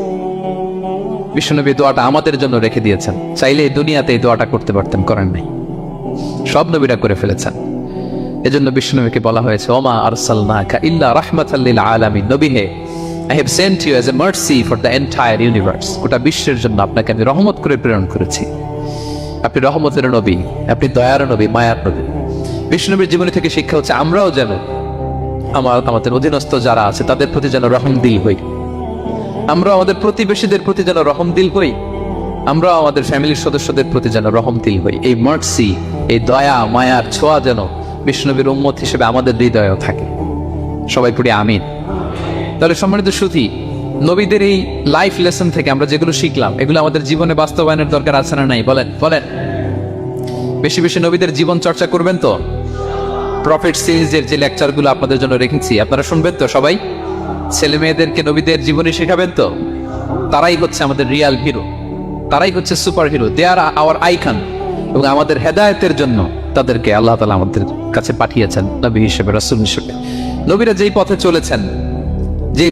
Speaker 1: বিশ্বনবী দোয়াটা আমাদের জন্য রেখে দিয়েছেন। চাইলে এই দুনিয়াতে এই দোয়াটা করতে পারতেন, করেন নাই। সব নবীরা করে ফেলেছেন। এজন্য বিশ্বনবীকে বলা হয়েছে ওমা আরসালনাকা ইল্লা রাহমাতাল লিল আলামিন, নবী হে, I have sent you as a mercy for the entire universe, গোটা বিশ্বের জন্য আপনাকে আমি রহমত করে প্রেরণ করেছি। আপনি রহমতের নবী, আপনি দয়ার নবী, মায়ার নবী। বিশ্বনবীর জীবনী থেকে শিক্ষা হচ্ছে আমরাও যেন আমাদের অধীনস্থ যারা আছে তাদের প্রতি যেন রহমদিল হই, আমরা আমাদের প্রতিবেশীদের প্রতি যেন রহমদিল হই, আমরা আমাদের ফ্যামিলির সদস্যদের প্রতি যেন রহমদিল হই। এই মার্সি, এই দয়া মায়ার ছোঁয়া যেন বিষ্ণুনবীর উম্মত হিসেবে আমাদের হৃদয়েও থাকে। সবাই পড়ি আমিন। তাহলে সম্মানিত সুধী, নবীদের এই লাইফ লেসন থেকে আমরা যেগুলো শিখলাম, এগুলো আমাদের জীবনে বাস্তবায়নের দরকার আছে না নাই? বলেন বলেন। বেশি বেশি নবীদের জীবন চর্চা করবেন তো? প্রফেট সিরিজের যে লেকচারগুলো আপনাদের জন্য রেখেছি আপনারা শুনবেন তো? সবাই ছেলে মেয়েদেরকে নবীদের জীবনী শেখাবেন তো? তারাই হচ্ছে আমাদের রিয়াল হিরো, তারাই হচ্ছে সুপার হিরো, দে আর আওয়ার আইকন। এবং আমাদের হেদায়েতের জন্য তাদেরকে আল্লাহ তাআলা আমাদের কাছে পাঠিয়েছেন নবী হিসেবে, রাসূল হিসেবে। নবীরা যেই পথে চলেছেন, যে